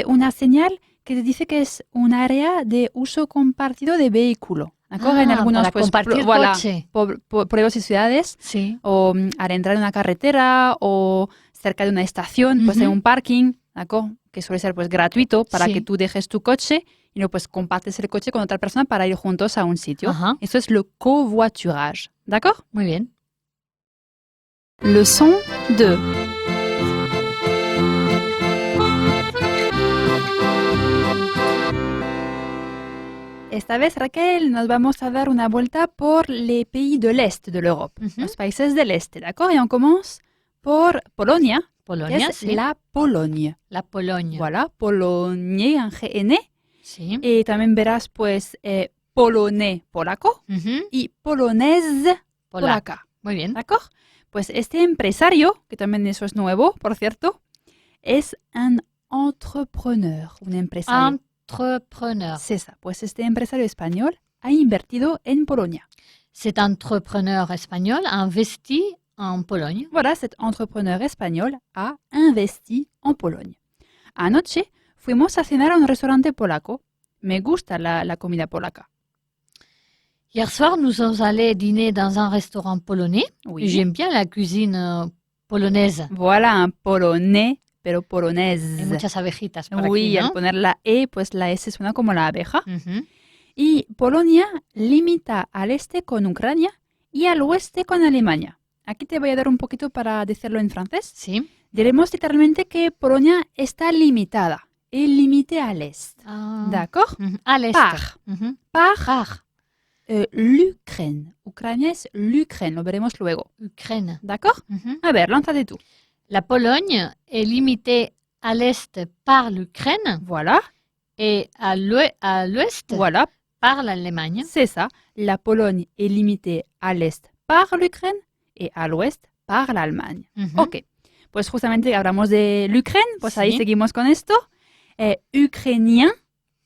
una señal que te dice que es un área de uso compartido de vehículo. ¿D'accord? En algunos, para pues, compartir voilà, coche. pueblos y ciudades, Sí. o al entrar en una carretera o cerca de una estación, pues hay Ujú. un parking, ¿d'accord? Que suele ser pues gratuito para Sí. que tú dejes tu coche y luego pues compartes el coche con otra persona para ir juntos a un sitio. Ajá. Eso es le covoiturage, ¿d'accord? Muy bien. Leçon 2. Esta vez, Raquel, nos vamos a dar una vuelta por les pays de l'Est de l'Europe, Ujú. los países del Este, ¿d'accord? Y on commence por Polonia, que Polonia, es sí. la Pologne. La Pologne. Voilà, Pologne en GN. Sí. Y también verás, pues, polonais polaco Ujú. y polonaise Polac. polaca. Muy bien. ¿D'accord? Pues este empresario, que también eso es nuevo, por cierto, es un entrepreneur, un empresario. Entrepreneur. C'est ça. Pues este empresario español ha invertido en Polonia. Cet entrepreneur espagnol a investi en Pologne. Voilà, cet entrepreneur español ha investi en Pologne. Anoche fuimos a cenar a un restaurante polaco. Me gusta la comida polaca. Hier soir, nous sommes allés dîner dans un restaurant polonais. Oui. J'aime bien la cuisine polonaise. Voilà, un polonais, pero Hay polonaise. muchas abejitas por Oui, aquí, al ¿no? poner la E, pues la S suena como la abeja. Ujú. Y Polonia limita al este con Ucrania y al oeste con Alemania. Aquí te voy a dar un poquito para decirlo en francés. Sí. Diremos literalmente que Polonia está limitada. Et limitée à l'est. Ah. D'accord? Mhm. À l'est. Par. Mhm. Par Par. l'Ukraine. Ucrania es l'Ukraine, lo veremos luego. Ukraine. D'accord? Mhm. A ver, lánzate tú. La Pologne est limitée à l'est par l'Ukraine Voilà, et à l'ouest voilà, par l'Allemagne. c'est ça. La Pologne est limitée à l'est par l'Ukraine et à l'ouest par l'Allemagne. Mhm. Ok, pues justamente hablamos de l'Ukraine, pues Sí. ahí seguimos con esto. Ucrainien,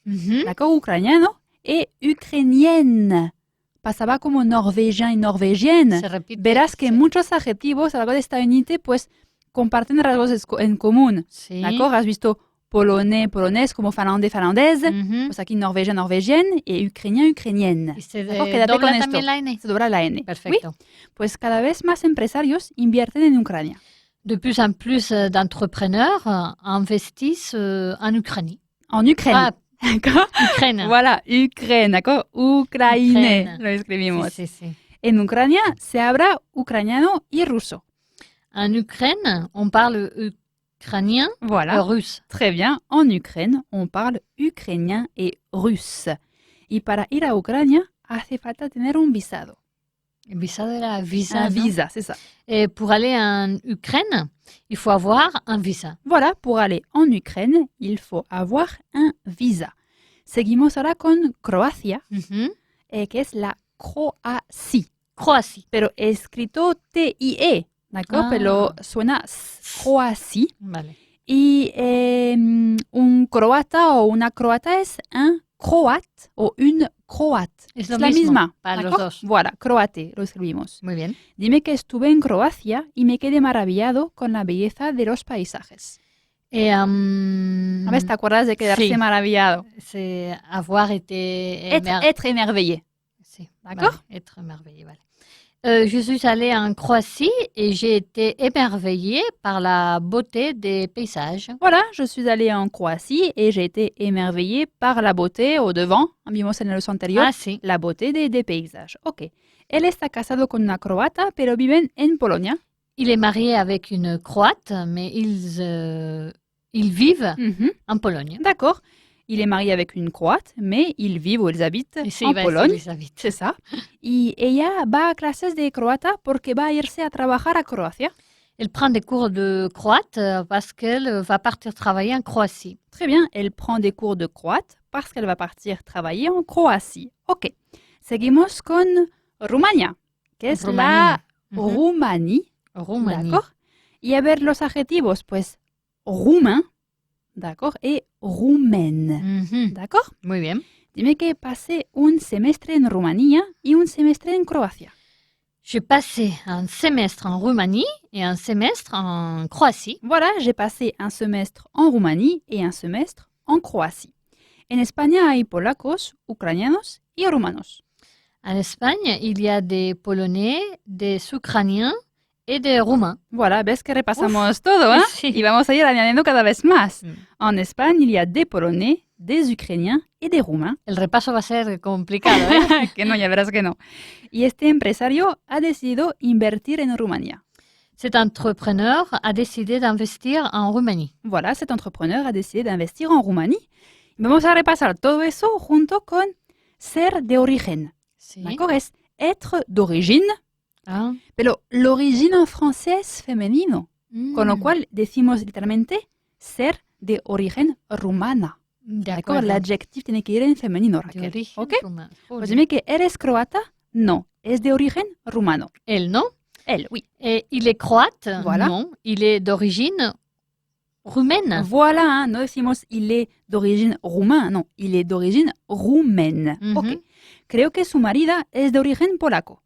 Mhm. d'accord, ucraniano, et ucrainienne. Pasaba como norvégien y norvégienne. Se repite. Verás que Sí. muchos adjetivos a lo largo de esta unité pues comparten rasgos en común. Sí. D'accord? Has visto polonais, polonaise, como finlandais, finlandaise. Mhm. Pues aquí norvégien, norvégienne et ukrainien, ukrainienne. Y se D'accord, quédate dobla con esto. también la N. Se dobla la N. Perfecto. Oui, pues cada vez más empresarios invierten en Ucrania. De plus en plus d'entrepreneurs investissent en Ukraine. En Ukraine. Ah, D'accord? Ukraine. Voilà, Ukraine, d'accord? Ukraine, Ukraine. lo escribimos. Sí, sí, sí. En Ucrania se habla ucraniano y ruso. En Ukraine, on parle ukrainien, Voilà. russe. Très bien. En Ukraine, on parle ukrainien et russe. Y para ir a Ucrania, hace falta tener un visado. Le visado era visa. Un non? visa, c'est ça. Et pour aller en Ukraine, il faut avoir un visa. Voilà, pour aller en Ukraine, il faut avoir un visa. Seguimos ahora con Croacia, Mhm. que es la Croatie. Croatie. Pero escrito T-I-E, d'accord? Ah. Pero suena Croatie. Vale. Y un croata o una croata es un croate o une croate. Es lo la mismo misma. para los ¿d'accord? dos. Voilà, croate, lo escribimos. Muy bien. Dime que estuve en Croacia y me quedé maravillado con la belleza de los paisajes. Et A ver, ¿te acuerdas de quedarse Sí. maravillado? c'est avoir été Être émerveillé. Sí, D'accord. vale, être émerveillé, vale. Je suis allée en Croatie et j'ai été émerveillée par la beauté des paysages. Voilà, je suis allée en Croatie et j'ai été émerveillée par la beauté au devant, vimos en la leçon anterior, Ah, sí. la beauté des paysages. Ok. Él está casado con una croata, pero viven en Polonia. Il est marié avec une Croate, mais ils vivent Mhm. en Pologne. D'accord. Il est marié avec une croate, mais ils vivent ou ils habitent Et sí, en va a Pologne. decir Elizabeth. C'est ça. Y ella va a clases de croata porque va a irse a trabajar a Croacia. Elle prend des cours de croate parce qu'elle va partir travailler en Croatie. Très bien, elle prend des cours de croate parce qu'elle va partir travailler en Croatie. Ok. Seguimos con Rumania, que es la Mhm. Roumanie. Roumanie. D'accord. Y a ver los adjetivos, pues roumain, d'accord, et roumaine. Mhm. D'accord. Muy bien. Dime que pasé un semestre en Rumanía y un semestre en Croacia. J'ai passé un semestre en Roumanie et un semestre en Croatie. Voilà, j'ai passé un semestre en Roumanie et un semestre en Croatie. En España hay polacos, ucranianos y rumanos. En Espagne, il y a des Polonais, des Ukrainiens et des Roumains. Voilà, ves que repasamos todo, ¿eh? Sí. Y vamos a ir añadiendo cada vez más. Mm. En Espagne, il y a des polonais, des ucraniens et des roumains. El repaso va a ser complicado, ¿eh? Que no, ya verás que no. Y este empresario ha decidido invertir en Rumanía. Cet entrepreneur a décidé d'investir en Roumanie. Voilà, cet entrepreneur a décidé d'investir en Roumanie. Vamos a repasar todo eso junto con ser de origen. Sí. D'accord? Es être d'origine, Ah. pero l'origine en français es femenino. Mm. Con lo cual decimos literalmente ser de origen rumana. D'accord? L'adjectif tiene que ir en femenino, De Raquel. origen ¿Ok? roumain. Pues dime que eres croata. No, es de origen rumano. Elle, non? Elle, oui. Et il est croate? Voilà. Non. Il est d'origine roumaine. Voilà, hein, no decimos il est d'origine roumain, non, il est d'origine roumaine. Mhm. Ok. Creo que su marida es de origen polaco.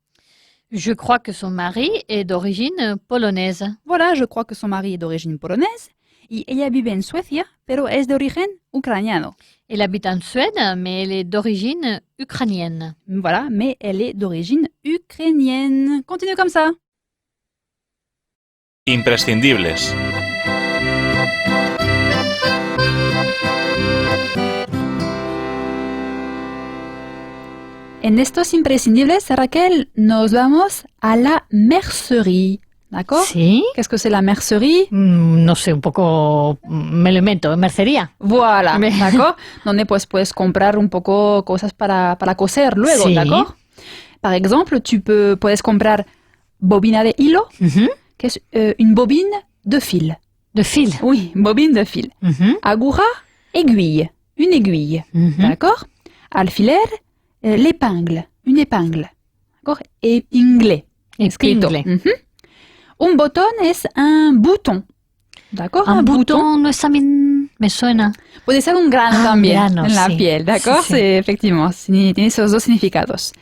Je crois que son mari est d'origine polonaise. Voilà, je crois que son mari est d'origine polonaise. Y ella vive en Suecia, pero es de origen ucraniano. Elle habite en Suède, mais elle est d'origine ukrainienne. Voilà, mais elle est d'origine ukrainienne. Continue comme ça. Imprescindibles. En estos imprescindibles, Raquel, nos vamos a la mercerie. ¿D'accord? Sí. Qu'est-ce que c'est la mercerie? No sé, un poco me lo invento, mercería. Voilà, ¿d'accord? Donde pues puedes comprar un poco cosas para coser luego, Sí. ¿d'accord? Par exemple, puedes comprar bobina de hilo, Ujú. que es une bobine de fil. De fil. Oui, bobine de fil. Ujú. Aguja, aiguille, une aiguille. Ujú. D'accord? Alfiler, l'épingle, une épingle. D'accord? Épinglé. Escrito. Épingle. Mhm. Un botón es un bouton. ¿D'accord? Un bouton, no es también, me suena. Puede ser un grano Ah, también un grano, en la sí. piel, ¿d'accord? Sí, sí. Sí, effectivement, tiene esos dos significados.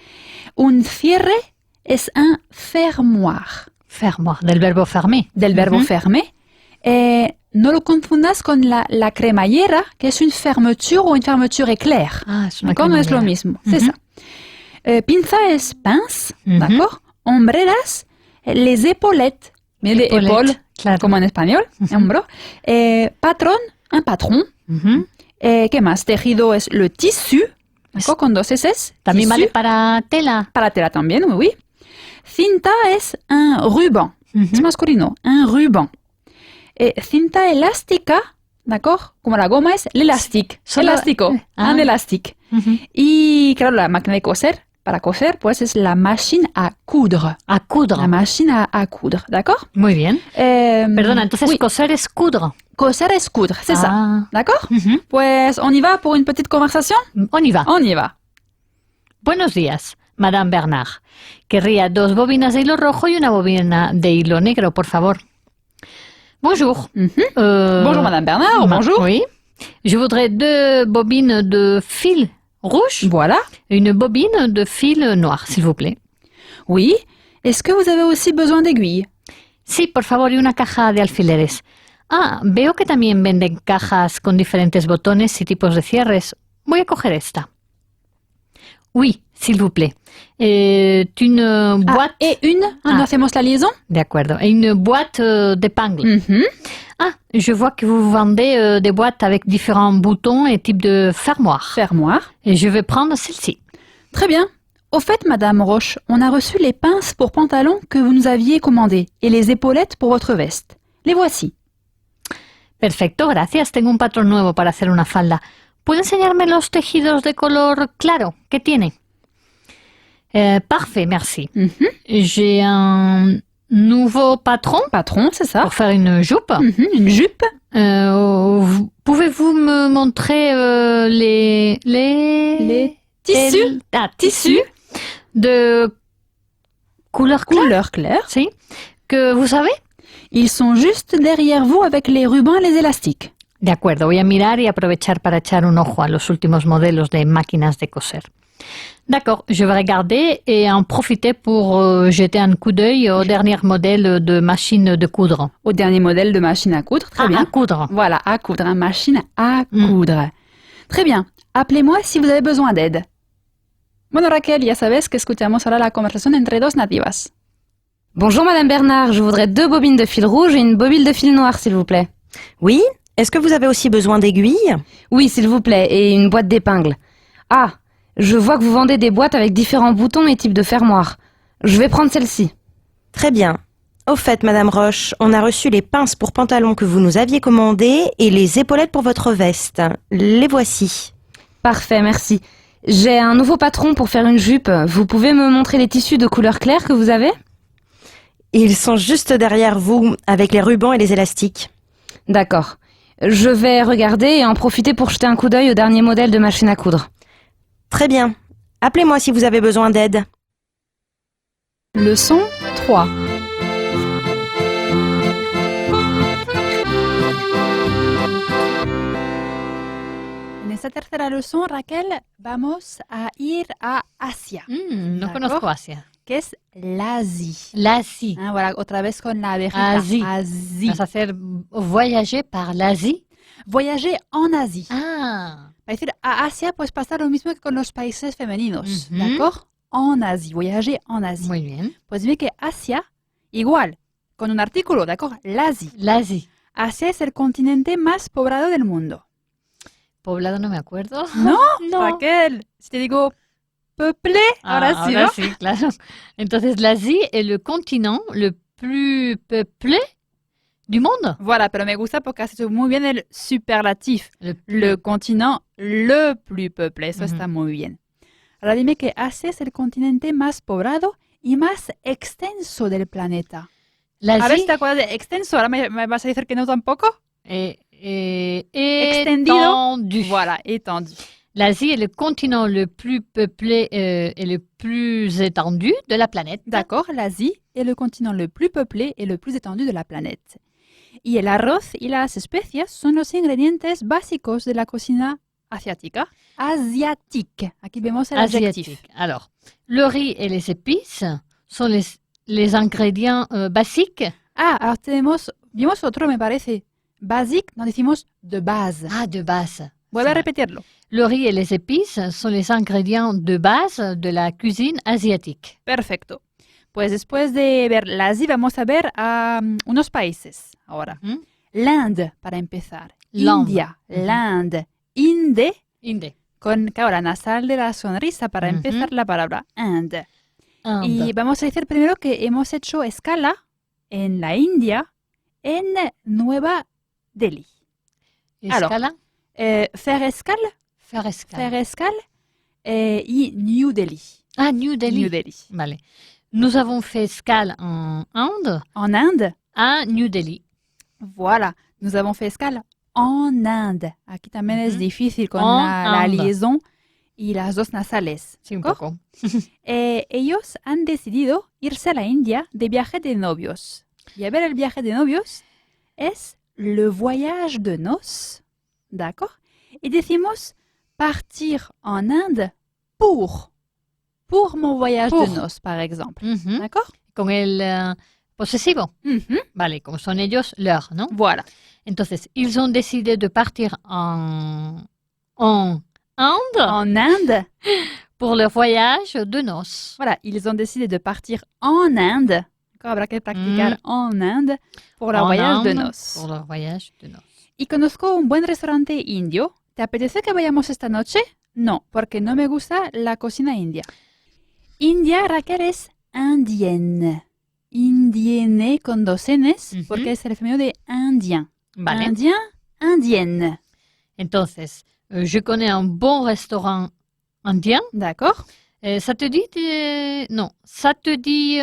Un cierre es un fermoir, Fermoir, del verbo fermer. del verbo Ujú. fermer. No lo confundas con la crémaillera, que es une fermeture o une fermeture éclair. Ah, es una D'accord? No es lo cremallera. mismo, c'est Ujú. ça. Pinza es pince, Ujú. d'accord? Hombreras, les épaulettes. Mais les Épaulettes, épaules, claro. como en español, hombro. Patron, un patron. Ujú. ¿Qué más? Tejido es le tissu, d'accord? Con dos S. También tissu. vale para tela. Para tela también, oui, oui. Cinta es un ruban. Ujú. Es masculino, un ruban. Cinta elástica, d'accord? Como la goma es l'élastique. Solo- Elástico, Ah. un élastique. Ujú. Y claro, la máquina de coser, para coser, pues es la machine à coudre. A coudre. La machine à coudre, d'accord? Muy bien. Perdona, entonces oui, coser es coudre. coser es coudre, c'est ça. Ah. D'accord? Ujú. Pues, on y va pour une petite conversation? On y va. On y va. Buenos días, Madame Bernard. Querría 2 bobinas de hilo rojo y una bobina de hilo negro, por favor. Bonjour. Mhm. Bonjour, Madame Bernard, bonjour. Oui. Je voudrais 2 bobines de fil rouge Voilà. et une bobine de fil noir, s'il vous plaît. Oui. Est-ce que vous avez aussi besoin d'aiguilles? Sí, por favor, y una caja de alfileres. Ah, veo que también venden cajas con diferentes botones y tipos de cierres. Voy a coger esta. Oui, s'il vous plaît. Une boîte... Et une? Ah. Nous hacemos la liaison? De acuerdo. Et une boîte d'épingles. Mhm. Ah, je vois que vous vendez des boîtes avec différents boutons et types de fermoirs. Fermoir. Et je vais prendre celle-ci. Très bien. Au fait, Madame Roche, on a reçu les pinces pour pantalon que vous nous aviez commandées et les épaulettes pour votre veste. Les voici. Perfecto, gracias. Tengo un patrón nuevo para hacer una falda. ¿Puede enseñarme los tejidos de color claro que tiene? Parfait, merci. Mhm. J'ai un nouveau patron Patron, c'est ça? pour faire une jupe. Mhm. Une jupe. Pouvez-vous me montrer les Tissus. tissus de couleur claire, Couleur claire. sí, que vous savez. Ils sont juste derrière vous avec les rubans et les élastiques. De acuerdo, voy a mirar y aprovechar para echar un ojo a los últimos modelos de máquinas de coser. D'accord, je vais regarder et en profiter pour jeter un coup d'œil au dernier modèle de machine de coudre. Au dernier modèle de machine à coudre. Très Ah, bien. à coudre. Voilà, à coudre, hein, machine à coudre. Très bien. Appelez-moi si vous avez besoin d'aide. Bueno, Raquel, ya sabes que escuchamos ahora la conversación entre dos nativas. Bonjour Madame Bernard, je voudrais 2 bobines de fil rouge et une bobine de fil noir, s'il vous plaît. Oui, est-ce que vous avez aussi besoin d'aiguilles? Oui, s'il vous plaît, et une boîte d'épingles. Ah, je vois que vous vendez des boîtes avec différents boutons et types de fermoirs. Je vais prendre celle-ci. Très bien. Au fait, Madame Roche, on a reçu les pinces pour pantalon que vous nous aviez commandées et les épaulettes pour votre veste. Les voici. Parfait, merci. J'ai un nouveau patron pour faire une jupe. Vous pouvez me montrer les tissus de couleur claire que vous avez? Ils sont juste derrière vous, avec les rubans et les élastiques. D'accord. Je vais regarder et en profiter pour jeter un coup d'œil au dernier modèle de machine à coudre. Très bien. Appelez-moi si vous avez besoin d'aide. Leçon 3. En esta tercera leçon, Raquel, vamos a ir a Asia, No D'accord. conozco Asia. que es l'Asie. L'Asie. Ah, voilà, otra vez con la abejita. Asie. Asie. Vas a hacer voyager par l'Asie. Voyager en Asie. Ah. Para decir a Asia, pues pasa lo mismo que con los países femeninos, Ujú. ¿d'accord? En Asie, voyager en Asie. Muy bien. Pues bien que Asia, igual, con un artículo, ¿d'accord? L'Asie. L'Asie. Asia es el continente más poblado del mundo. Poblado no me acuerdo. No, No. Raquel, si te digo peuplé. Ahora sí, ¿no? sí, claro. Entonces, l'Asie est le continent le plus peuplé du monde. Voilà, pero me gusta porque hace muy bien el superlatif. Le Le continent le plus peuplé. Eso Ujú. está muy bien. Ahora dime que Asia es el continente más poblado y más extenso del planeta. Ahora L'Asie te acuerdas de extenso. Ahora me vas a decir que no tampoco. est Extendido. étendu. Voilà, étendu. L'Asie est le continent le plus peuplé et le plus étendu de la planète. D'accord, l'Asie est le continent le plus peuplé et le plus étendu de la planète. Y el arroz y las especias son los ingredientes básicos de la cocina asiática. Asiatique. Aquí vemos el adjectif. Asiatique. Alors, le riz et les épices sont les ingrédients basiques. Ah, ahora vimos otro, me parece. Basic, no decimos de base. Ah, de base. Vuelve a C'est vrai. repetirlo. Le riz et les épices sont les ingrédients de base de la cuisine asiatique. Perfecto. Pues después de ver la Asia, vamos a ver unos países ahora. Mhm. L'Inde, para empezar. L'Inde. India, Mhm. l'Inde. Inde, Inde. con la nasal de la sonrisa para Ujú. empezar la palabra Inde. Inde. Y vamos a decir primero que hemos hecho escala en la India, en Nueva Delhi. Escala. Faire escale, Faire escale. faire escale y New Delhi. Ah, New Delhi. New Delhi. Vale. Nous avons fait escale en Inde En Inde, à New Delhi. voilà, nous avons fait escale en Inde. Aquí también es Ujú. difícil con En la Inde. liaison y las dos nasales. Sí, un ¿D'accord? poco. Ellos han decidido irse a la India de viaje de novios. Y a ver, el viaje de novios es le voyage de noces, d'accord? Y decimos partir en Inde pour mon voyage Pour. de noces, par exemple. Mhm. D'accord? Con el posesivo. Mhm. Vale, como son ellos, leur, ¿no? Voilà. Entonces, ils ont décidé de partir en Inde En Inde, pour leur voyage de noces. voilà, ils ont décidé de partir en Inde. D'accord, habrá que practicar en Inde pour leur En voyage de Inde noces. Pour leur voyage de noces. Y conozco un buen restaurante indio. ¿Te apetece que vayamos esta noche? No, porque no me gusta la cocina india. India, Raquel, es indienne. Indienne con dos Ns, Ujú. porque es el femenino de indien. Vale. Indien, indienne. Entonces, je connais un bon restaurant indien. D'accord? Ça te dit Non, ça te dit...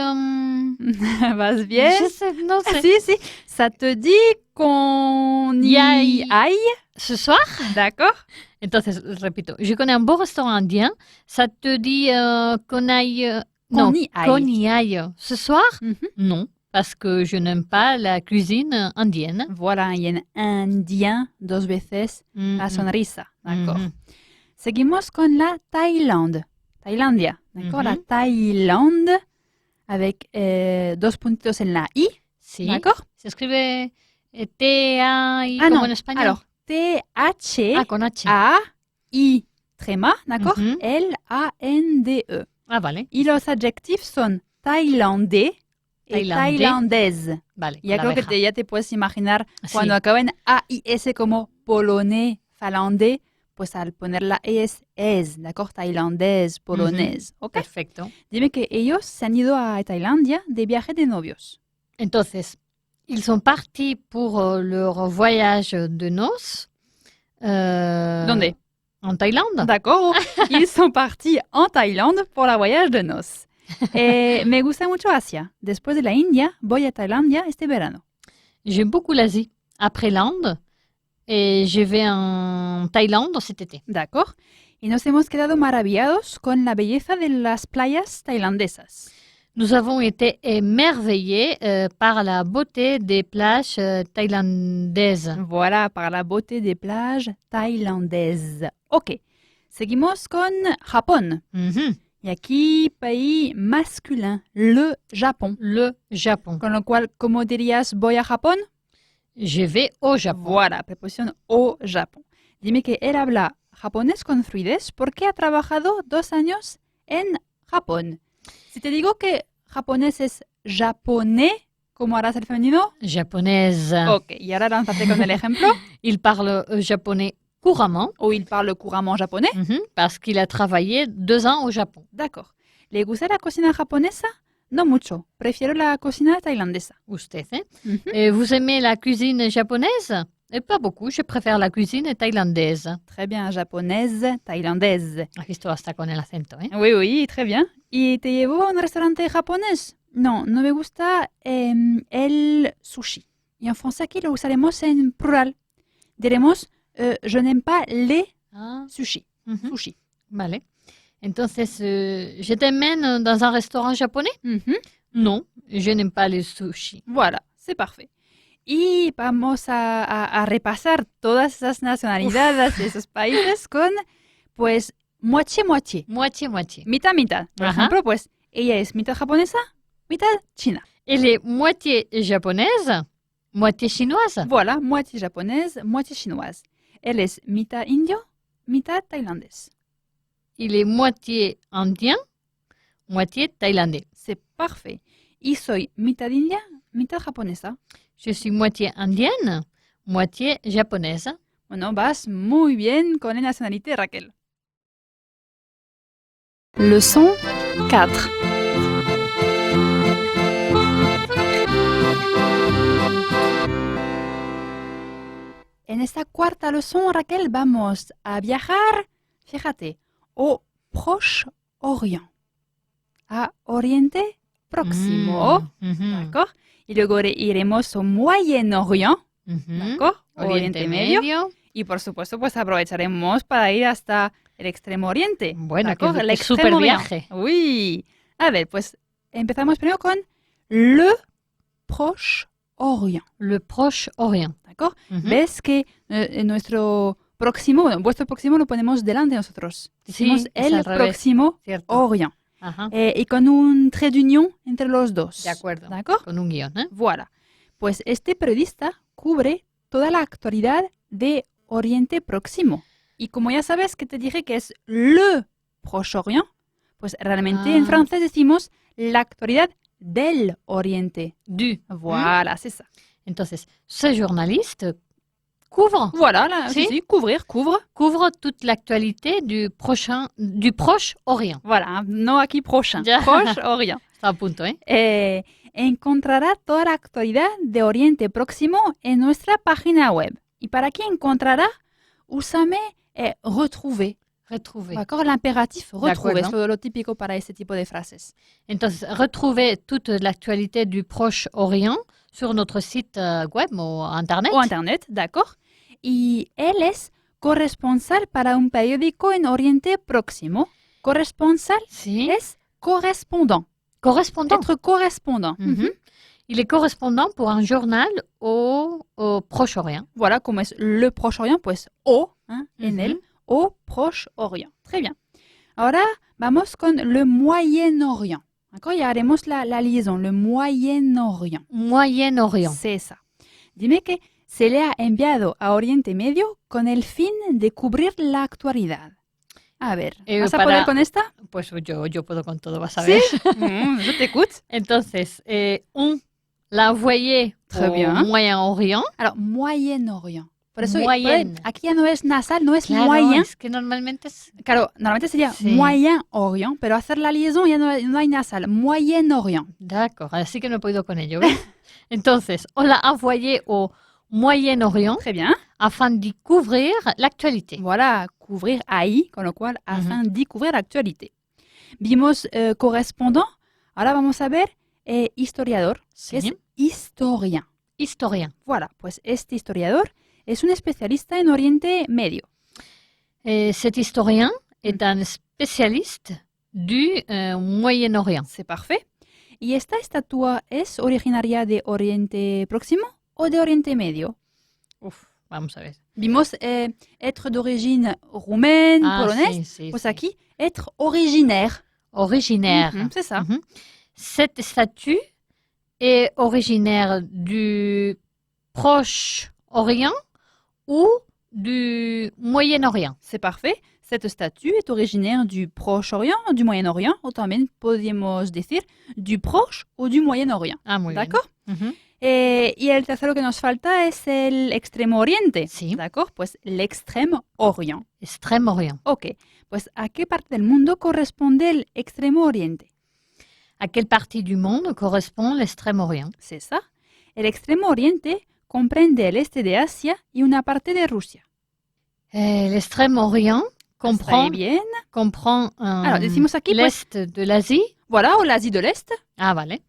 Vas bien? Je sais, non, Ah, c'est... si, si. Ça te dit qu'on y Y aille? Ce soir. D'accord? Entonces, repito, je connais un bon restaurant indien. Ça te dit qu'on aille... Qu'on non, y aille. qu'on y aille. Ce soir? Mhm. Non, parce que je n'aime pas la cuisine indienne. Voilà, y en indien, dos veces la sonrisa. D'accord? Mhm. Seguimos con la Thaïlande. Tailandia, d'accord? La Mhm. Thaïlande, avec dos puntitos en la I, Sí. d'accord? Se escribe T-A-I Ah, como no. en español. Alors, T-H-A-I, Ah, con H. tréma, d'accord? Mhm. L-A-N-D-E. Ah, vale. Y los adjetivos son tailandés y Tailandés. tailandés. Vale. Ya la creo que abeja. ya te puedes imaginar Sí. cuando acaba en A-I-S como polonés, finlandés, pues al poner la es, ¿d'accord? Tailandés, polonés, ¿ok? Perfecto. Dime que ellos se han ido a Tailandia de viaje de novios. Entonces, ils sont partis pour leur voyage de noces. ¿Dónde? En Thaïlande. D'accord. Ils sont partis en Thaïlande pour la voyage de noces. Me gusta mucho Asia. Después de la India, voy a Tailandia este verano. J'aime beaucoup l'Asie. Après l'Inde, et je vais en Thaïlande cet été. D'accord. Y nos hemos quedado maravillados con la belleza de las playas tailandesas. Nous avons été émerveillés par la beauté des plages thaïlandaises. Voilà, par la beauté des plages thaïlandaises. Ok. Seguimos con Japón. Mhm. Y aquí, país masculin, le Japón. Le Japon. Con lo cual, ¿cómo dirías voy a Japón? Je vais au Japon. Voilà, preposición au Japón. Dime que él habla japonés con fluidez porque ha trabajado 2 años en Japón. Si te digo que japonés es japonés, ¿cómo harás el femenino? Japonaise. Ok, y ahora lánzate con el ejemplo. Il parle japonais couramment, Ou il parle couramment japonais. parce qu'il a travaillé 2 ans au Japon. D'accord. ¿Le gusta la cocina japonesa? No mucho. Prefiero la cocina tailandesa. Usted, ¿eh? Mhm. Et vous aimez la cuisine japonaise? Pas beaucoup, je préfère la cuisine thaïlandaise. Très bien, japonaise, tailandaise. Aquí esto hasta con el acento, ¿eh? Oui, oui, très bien. ¿Y te llevo a un restaurante japonés? No, no me gusta el sushi. Y en français aquí lo usaremos en plural. Diremos, je n'aime pas les Ah, sushi. mhm. Sushi. Vale. Entonces, je t'emmène dans un restaurant japonais? Mhm. Non, je n'aime pas les sushis. Voilà, c'est parfait. Y vamos a repasar todas esas nacionalidades de esos países con, pues, moitié-moitié. Moitié-moitié. Mitad-mitad. Por Ajá. ejemplo, pues, ella es mitad japonesa, mitad china. Elle est moitié japonaise, moitié chinoise. Voilà, moitié japonaise, moitié chinoise. Él es mitad indio, mitad tailandés. Il est moitié indien, moitié thaïlandais. C'est parfait. Y soy mitad india, mitad japonesa. Je suis moitié indienne, moitié japonaise. Bueno, vas muy bien con la nacionalité, Raquel. Leçon 4. En esta cuarta leçon, Raquel, vamos a viajar, fíjate, au Proche-Orient, a Oriente Próximo, Mhm. ¿d'accord? Y luego iremos au Moyen-Orient, Mhm. ¿d'accord? Oriente Medio. Y por supuesto, pues aprovecharemos para ir hasta el Extremo Oriente. Bueno, ¿d'accord? qué El super Extremo viaje. Orient. Oui. A ver, pues empezamos primero con le Proche-Orient, Le Proche-Orient. ¿d'accord? Mhm. ¿Ves que nuestro próximo, bueno, vuestro próximo lo ponemos delante de nosotros? Decimos es el al revés. próximo Cierto. Orient. Ajá. Y con un trait d'union entre los dos. De acuerdo. ¿D'accord? Con un guión, ¿eh? Voilà. Pues este periodista cubre toda la actualidad de Oriente Próximo. Y como ya sabes que te dije que es le Proche-Orient, pues realmente en francés decimos la actualidad del Oriente. Du. Voilà, c'est ça. Entonces, ce journaliste couvre Voilà, là, Si. sí, couvre. toute l'actualité du Proche-Orient. Voilà, no aquí prochain. Ya. Proche-Orient. Está a punto, ¿eh? Encontrará toda la actualidad de Oriente Próximo en nuestra página web. Y para aquí encontrará, úsame retrouver. Retrouver. D'accord, l'impératif retrouver, acuerdo. es lo típico para este tipo de frases. Entonces, retrouver toute l'actualité du Proche-Orient sur notre site web ou Internet. O internet, d'accord. Y él es corresponsal para un periódico en Oriente Próximo. Corresponsal Sí. es correspondant. Correspondant. Être correspondant. Mhm. Il est correspondant pour un journal au Proche-Orient. Voilà, como es le Proche-Orient, pues o, en Mhm. él, au Proche-Orient. Très bien. Ahora vamos con le Moyen-Orient. D'accord, ya haremos la liaison, le Moyen-Orient. Moyen-Orient. C'est ça. Dime que se le ha enviado a Oriente Medio con el fin de cubrir la actualidad. A ver, ¿vas a para- poder con esta? Pues yo puedo con todo, vas a ver. Je t'écoute. Entonces, on l'a envoyé Très au bien. Moyen-Orient. Alors, Moyen-Orient. Por eso, Moyen. aquí ya no es nasal, no es Claro, moyen. es que normalmente es... Claro, normalmente sería Sí. Moyen-Orient, pero hacer la liaison ya no hay nasal. Moyen-Orient. D'accord, así que no he podido con ello. ¿ves? Entonces, on l'a envoyé au Moyen-Orient Très bien. afin d'y couvrir l'actualité. Voilà, couvrir ahí, con lo cual, afin d'y couvrir l'actualité. Vimos correspondant. Ahora vamos a ver historiador, que Sí. es historien. Historien. Voilà, pues este historiador es un especialista en Oriente Medio. Cet historien est un spécialiste du Moyen-Orient. C'est parfait. ¿Y esta estatua es originaria de Oriente Próximo o de Oriente Medio? Uf, vamos a ver. Vimos être d'origine roumaine, polonaise. sí, sí, Pues sí. aquí, être originaire. Originaire. C'est ça. Mhm. Cette statue est originaire du Proche-Orient ou du Moyen-Orient. C'est parfait. Cette statue est originaire du Proche-Orient, du Moyen-Orient, o también podríamos decir du Proche o du Moyen-Orient. Ah, muy bien. ¿D'accord? Mhm. Y el tercero que nos falta es el extremo oriente. Sí. D'accord, pues l'extrême orient. Extrême Orient. Ok, pues ¿a qué parte del mundo corresponde el extremo oriente? À quelle partie du monde correspond l'Extrême Orient? C'est ça. El extremo oriente comprende el este de Asia y una parte de Rusia. L'Extrême Orient ¿Está ahí bien? comprend Alors, decimos aquí, pues, l'Est de l'Asie. voilà, o l'Asie de l'Est, Ah, vale.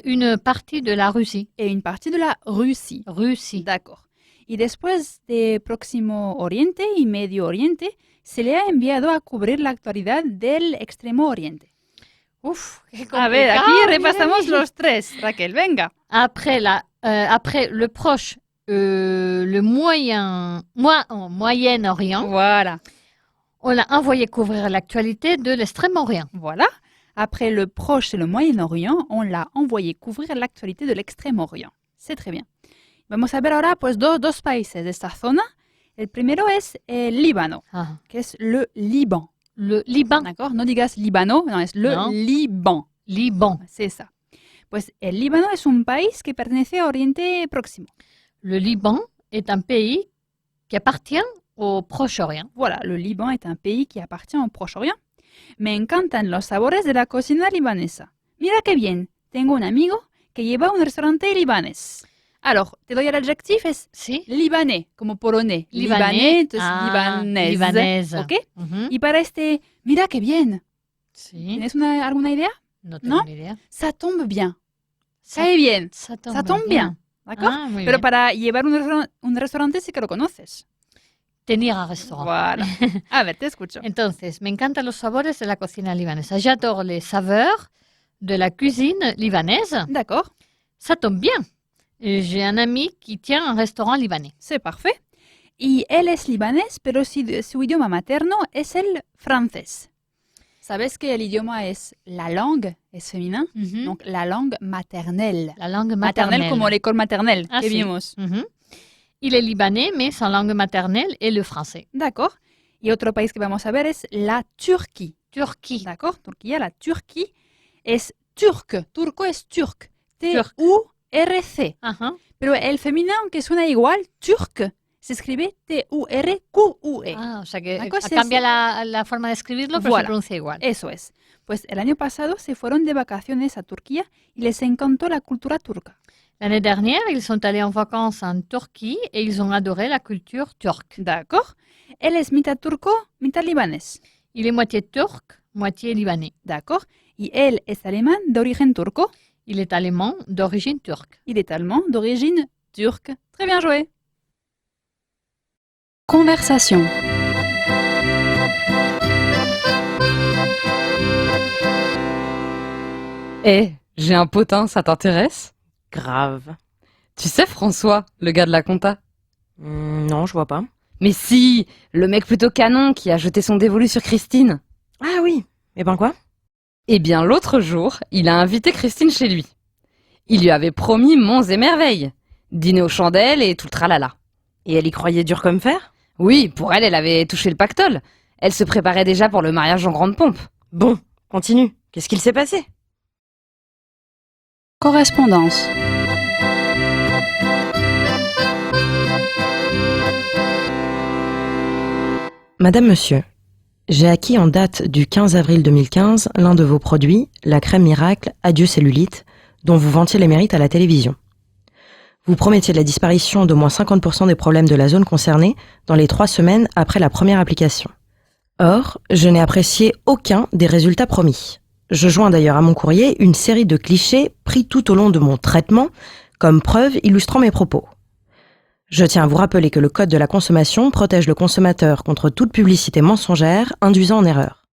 Une partie de la Russie. et une partie de la Russie. Russie. D'accord. Y después de Próximo Oriente y Medio Oriente, se le ha enviado a cubrir la actualidad del Extremo Oriente. Ouf, qué A ver, aquí complicado, repasamos mira. los tres. Raquel, venga. Après le proche, le Moyen-Orient, Voilà. on a envoyé couvrir l'actualité de l'Extrême-Orient. Voilà. Après le Proche et le Moyen-Orient, on l'a envoyé couvrir l'actualité de l'Extrême-Orient. C'est très bien. Vamos a ver ahora pues dos países de esta zona. El primero es el Líbano, Ah. que es le Liban. Le Liban. D'accord? No digas Líbano, no, es le No. Liban. Liban. C'est ça. Pues el Líbano es un país que pertenece a Oriente Próximo. Le Liban est un pays qui appartient au Proche-Orient. Voilà, le Liban est un pays qui appartient au Proche-Orient. Me encantan los sabores de la cocina libanesa. Mira qué bien, tengo un amigo que lleva un restaurante libanés. Alors, te doy el adjectif, es Sí. libanais, como polonais. Libanais. Entonces Ah, libanaise. libanaise. ¿Ok? Mhm. Y para este, mira qué bien. Sí. ¿Tienes alguna idea? No tengo ¿No? ni idea. Ça tombe bien. Ça, Cae bien. ça Ça tombe bien. ¿D'accord? Ah, muy Pero bien. para llevar un restaurante sí que lo conoces. Tenir un restaurant. Voilà. A ver, te escucho. Entonces, me encantan los sabores de la cocina libanesa. J'adore les saveurs de la cuisine libanaise. D'accord, Ça tombe bien. J'ai un ami qui tient un restaurant libanais. c'est parfait. Y él es libanés, pero su idioma materno es el francés. ¿Sabes que el idioma es la langue, es féminin? Mhm. Donc la langue maternelle. La langue Maternelle maternelle. como l'école maternelle Ah, que si. vimos. Mhm. Il est libanais, mais sa langue maternelle est le français. D'accord. Y otro país que vamos a ver es la Turquie. Turquie. D'accord, Turquía, la Turquie es turc. Turco es turc. Turc. T-U-R-C. Ajá. Pero el femenino, aunque suena igual, turc, se escribe T-U-R-Q-U-E. Ah, o sea que Una cosa cambia es- la forma de escribirlo, pero Voilà. se pronuncia igual. Eso es. Pues el año pasado se fueron de vacaciones a Turquía y les encantó la cultura turca. L'année dernière, ils sont allés en vacances en Turquie et ils ont adoré la culture turque. D'accord. Él es mitad turco, mitad libanés. Il est moitié turc, moitié libanais. D'accord. Y él es alemán de origen turco. Il est allemand d'origine turque. Il est allemand d'origine turque. Très bien joué. Conversation. J'ai un potin, ça t'intéresse? Grave. Tu sais François, le gars de la compta? Non, je vois pas. Mais si, le mec plutôt canon qui a jeté son dévolu sur Christine. Ah oui. Et ben quoi? Eh bien, l'autre jour, il a invité Christine chez lui. Il lui avait promis monts et merveilles. Dîner aux chandelles et tout le tralala. Et elle y croyait dur comme fer? Oui, pour elle, elle avait touché le pactole. Elle se préparait déjà pour le mariage en grande pompe. Bon, continue. Qu'est-ce qu'il s'est passé? Correspondance. Madame, monsieur, j'ai acquis en date du 15 avril 2015 l'un de vos produits, la crème miracle Adieu cellulite, dont vous vantiez les mérites à la télévision. Vous promettiez la disparition d'au moins 50% des problèmes de la zone concernée dans les 3 semaines après la première application. Or, je n'ai apprécié aucun des résultats promis. Je joins d'ailleurs à mon courrier une série de clichés pris tout au long de mon traitement comme preuve illustrant mes propos. Je tiens à vous rappeler que le Code de la consommation protège le consommateur contre toute publicité mensongère induisant en erreur.